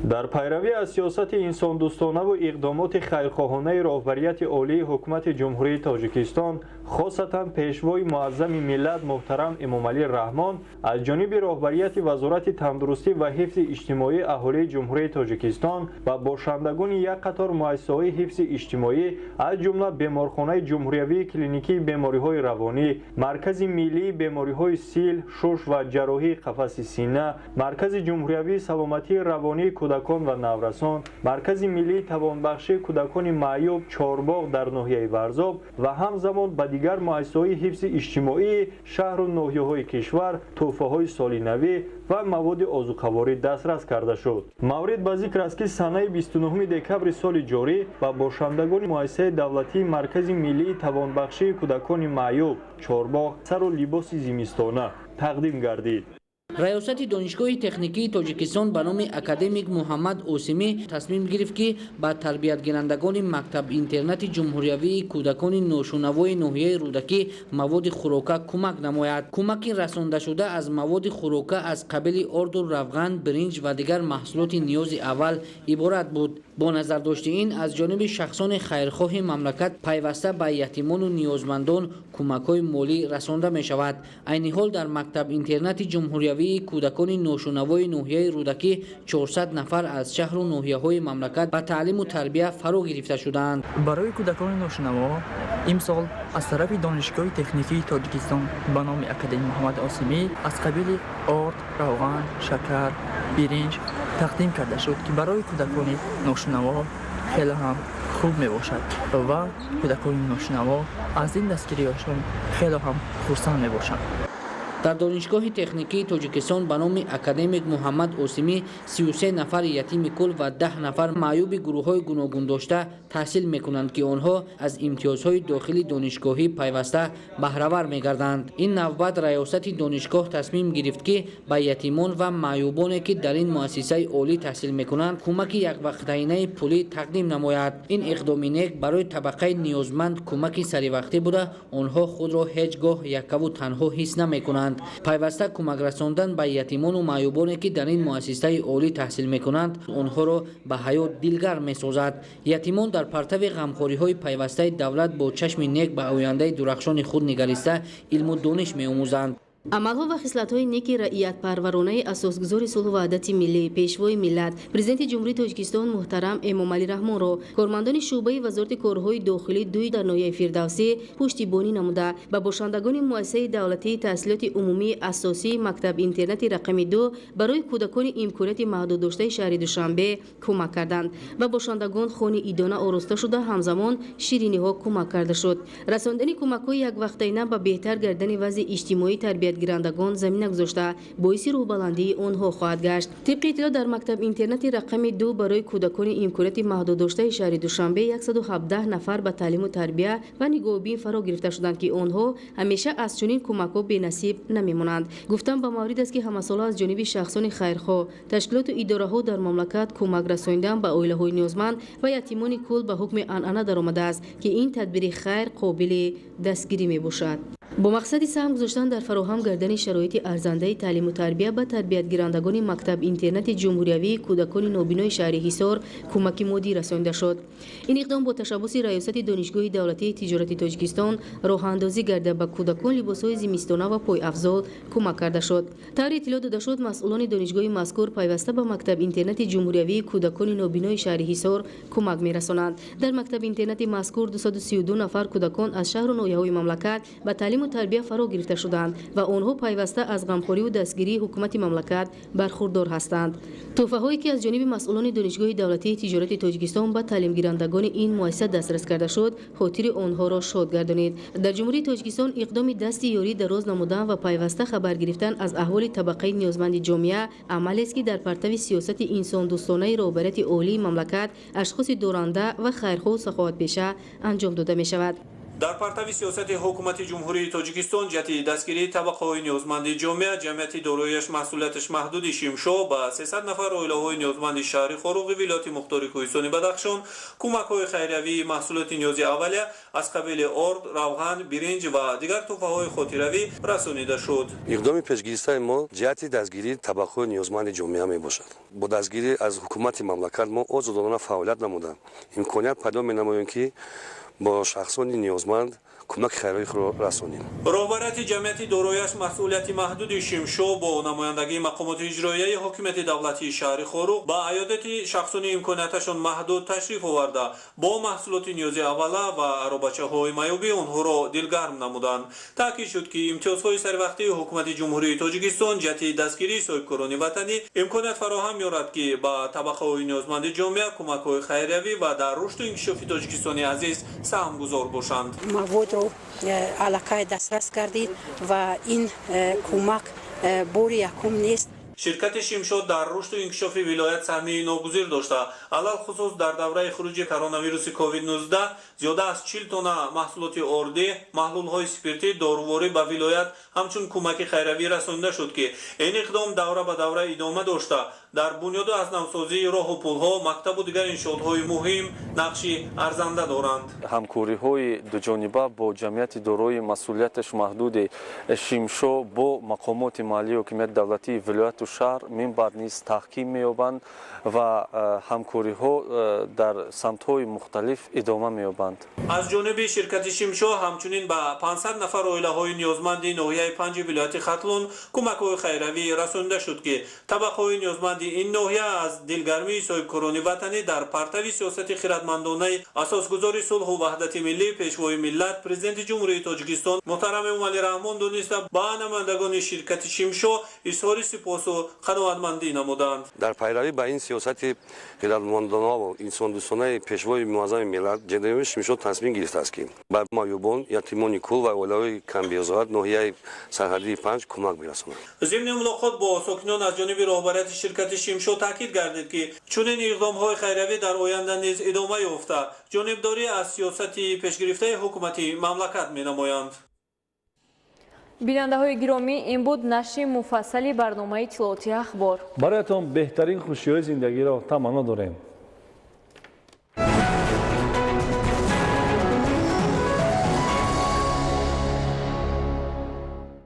дар пайравӣ аз сиёсати инсондӯстонаву иқдомоти хайрхоҳонаи роҳбарияти олии ҳукумати ҷумҳурии тоҷикистон хосатан пешвои муаззами миллат муҳтарам эмомалӣ раҳмон аз ҷониби роҳбарияти вазорати тандурустӣ ва ҳифзи иҷтимоии аҳолии ҷумҳурии тоҷикистон ба бошандагони як қатор муассисаҳои ҳифзи иҷтимоӣ аз ҷумла беморхонаи ҷумҳуриявии клиникии бемориҳои равонӣ, маркази миллии бемориҳои сил, шуш ва ҷарроҳии қафаси сина, маркази ҷумҳуриявии саломатии равонии кӯдакон ва наврасон, маркази миллии тавонбахшии кӯдакони маъюб Чорбоғ дар ноҳияи Варзоб ва ҳамзамон ба дигар муассисаҳои ҳифзи иҷтимоии шаҳру ноҳияҳои кишвар тӯҳфаҳои соли навӣ ва маводи озуқаворӣ дастрас карда шуд. маврид ба зикр аст ки санаи 29 декабри соли ҷорӣ ба бошандагони муассисаи давлатии маркази миллии тавонбахшии кӯдакони маъюб Чорбоғ сару либоси зимистона тақдим гардид. раёсати донишгоҳи техникии тоҷикистон ба номи академик муҳаммад осимӣ тасмим гирифт ки ба тарбиятгирандагони мактаб-интернати ҷумҳуриявии кӯдакони ношунавои ноҳияи рӯдакӣ маводи хӯрока кӯмак намояд. кӯмаки расондашуда аз маводи хӯрока аз қабили орду равған, биринҷ ва дигар маҳсулоти ниёзи аввал иборат буд. با نظر داشت این از جانب شخصان خیرخواه مملکت پیوسته به یتیمان و نیازمندان کمک‌های مالی رسانده می شود. عین حال در مکتب اینترنت جمهوریوی کودکان نوشونوای ناحیه رودکی 400 نفر از شهر و ناحیه‌های مملکت به تعلیم و تربیت فرا گرفته شدند. برای کودکان نوشنوا امسال از طرف دانشگاه تکنیکی تاجیکستان به نام اکادمی محمد عاصمی از قبیل آرد، روغن، شکر، برنج تقدیم کرده شد که برای کودکان نوشنوا خیلی هم خوب می باشد و کودکان نوشنوا از این دستگیری‌هاشون خیلی هم خرسند می باشند. در دانشگاه تکنیکی تاجیکستان به نام اکادمیک محمد عاصمی 33 نفر یتیم کل و 10 نفر معیوب گروه‌های گوناگون داشته تحصیل می‌کنند که آنها از امتیازهای داخلی دانشگاهی پیوسته بهره‌ور می‌گردند. این نوبت ریاست دانشگاه تصمیم گرفت که به یتیمان و معیوبانی که در این مؤسسه عالی تحصیل می‌کنند کمک یک وقتینه پولی تقدیم نماید. این اقدام نیک برای طبقه نیازمند کمک سری وقتی بوده آنها خود را هیچگاه یکه و تنها حس نمی‌کنند. پیوسته کمک رساندن به یتیمان و معیوبانی که در این مؤسسه عالی تحصیل می‌کنند آنها را به حیات دلگرم می‌سازد. یتیمان در پرتو غمخوری‌های پیوسته دولت با چشم نیک به آینده درخشان خود نگریسته علم و دانش می‌آموزند. عملها و خصلت‌های نیک رعیت پرورانه اساسگذار صلح و وحدت ملی پیشوای ملت پرزیدنت جمهوری تاجیکستان محترم امامعلی رحمان را کارمندان شعبه وزارت کارهای داخلی دوی در ناحیه فردوسی پشتیبانی نموده به باشندگان مؤسسه دولتی تحصیلات عمومی اساسی مکتب اینترنت رقم 2 برای کودکان امکانات محدود داشته شهر دوشنبه کمک کردند و باشندگان خانه ایدانه آراسته شده همزمان شیرینی‌ها کمک کرده شد. رساندن کمک‌های یک وقتینه به بهتر کردن وضع اجتماعی تربیت گیرندگان زمینه گذاشته باعث روح‌بلندی آنها خواهد گشت. طبق اطلاع در مکتب اینترنت رقم 2 برای کودکان امکانات محدود داشته شهر دوشنبه 117 نفر به تعلیم و تربیت و نگاهبین فرا گرفته شدند که آنها همیشه از چنین کمک‌ها بی‌نصیب نمی‌مانند. گفتم به مورد است که همساله از جانب شخصان خیرخواه تشکیلات و اداره‌ها در مملکت کمک رساندن به عائله‌های نیازمند و یتیمان کل به حکم عنعنه درآمده است که این تدبیر خیر قابل دستگیری می‌باشد. با مقصد سهم گذاشتن در فراهم کردن شرایط ارزنده تعلیم و تربیت به تربیت گیرندگان مکتب اینترنت جمهوریوی کودکان نابینای شهر حصار کمک مادی رسانده شد. این اقدام با تشبث ریاست دانشگاه دولتی تجارت تاجیکستان راه اندازی کرده به کودکان لباس‌های زمستانه و پای افزار کمک کرده شد. طور اطلاع داده شد مسئولان دانشگاه مذکور پیوسته به مکتب اینترنت جمهوریوی کودکان نابینای شهر حصار کمک می‌رسانند. در مکتب اینترنت مذکور 232 نفر کودکان از شهر و ناحیه‌های مملکت به تعلیم و تربیت فرا گرفته شدند و آنها پیوسته از غمخوری و دستگیری حکومت مملکت برخوردار هستند. تحفه‌هایی که از جانب مسئولان دانشگاه دولتی تجارت تاجیکستان به تعلیم گیرندگان این مؤسسه دسترس کرده شد خاطر آنها را شاد گردانید. در جمهوری تاجیکستان اقدام دست یاری دراز نمودن و پیوسته خبر گرفتن از احوال طبقه نیازمند جامعه عملی است که در پرتو سیاست انسان دوستانه رهبریت عالی مملکت اشخاص دورنده و خیرخواه و سخاوت‌پیشه انجام داده می شود. در پرتو سیاست حکومت جمهوری تاجیکستان جهت دستگیری طبقه‌های نیازمند جامعه جمعیت دارایی‌اش مسئولیتش محدود شیمشو با 300 نفر عائله‌های نیازمند شهر خاروق ولایت مختار کوهستان بدخشان کمک‌های خیریوی محصولات نیازی اولیه از قبیل آرد، روغن، برنج و دیگر تحفه‌های خاطروی رسانیده شد. اقدام پیشگیری ما جهت دستگیری طبقه‌های نیازمند جامعه میباشد. با دستگیری از حکومت مملکت ما آزادانه فعالیت نموده امکانیت پیدا می‌نماییم که با شخصان نیازمند کمک خیریه خود را رسانیم. رهبریت جمعیت دارایی‌اش مسئولیت محدود شیمشو با نمایندگی مقامات اجراییه حکومت دولتی شهر خاروق با عیادت شخصان امکاناتشان محدود تشریف آورده با محصولات نیازی اوله و عروبچه‌های معیوبی آنها را دلگرم نمودند. تاکید شد که امتیازهای سروقتی حکومت جمهوری تاجیکستان جهت دستگیری صاحبکاران وطنی امکانات فراهم می‌آورد که با طبقه‌های نیازمند جامعه کمک‌های خیریوی و در رشد و انکشاف تاجیکستان عزیز سهمگزار باشند. علاقه دسترس کردید و این کمک بار یکم نیست. شرکت شیمشو در رشد و انکشاف ولایت سهمی ناگزیر داشته علل خصوص در دوره خروج کرونا ویروس کووید 19 زیاده از 40 تن محصولات آردی، محلول‌های اسپریتی، داروواری به ولایت همچون کمک خیریوی رسانده شد که این اقدام دوره به دوره ادامه داشته дар бунёду азнавсозии роҳу пулҳо, мактабу дигар иншоотҳои муҳим нақши арзанда доранд. ҳамкориҳои дуҷониба бо ҷамъияти дорои масъулияташ маҳдуди Шимшо бо мақомоти маҳаллии ҳокимияти давлатии вилояту шаҳр минбаъд низ таҳким меёбанд ва ҳамкориҳо дар самтҳои мухталиф идома меёбанд. аз ҷониби ширкати Шимшо ҳамчунин ба 500 нафар оилаҳои ниёзманди ноҳияи 5 вилояти Хатлон кӯмакҳои хайравӣ расонида шуд ки табақаҳои ниёзманди ин ноҳия аз дилгармии соҳибкорони ватанӣ дар партави сиёсати хиратмандонаи асосгузори сулҳу ваҳдати миллӣ пешвои миллат президенти ҷумҳурии Тоҷикистон муҳтарам Эмомалӣ Раҳмон дониста ба намояндагони ширкати Шимшо изҳори сипосу қаноатмандӣ намуданд. дар пайравӣ ба ин сиёсати хиратмандонаву инсондӯстонаи пешвои муаззами миллат ҷаноби Шимшо тасмим гирифтааст ки ба маъюбон, ятимони кул ва оилаҳои камбиёзоат ноҳияи сарҳадии 5 кӯмак мерасонад. зимни мулоқот бо сокинон аз ҷониби роҳбарияти ширкати Шимшо таъкид гардид ки чунин иқдомҳои хайравӣ дар оянда низ идома ёфта ҷонибдорӣ аз сиёсати пешгирифтаи ҳукумати мамлакат менамоянд. бинандаҳои гиромӣ, ин буд нашри муфассали барномаи иттилооти ахбор. бароятон беҳтарин хушиҳои зиндагиро таманно дорем.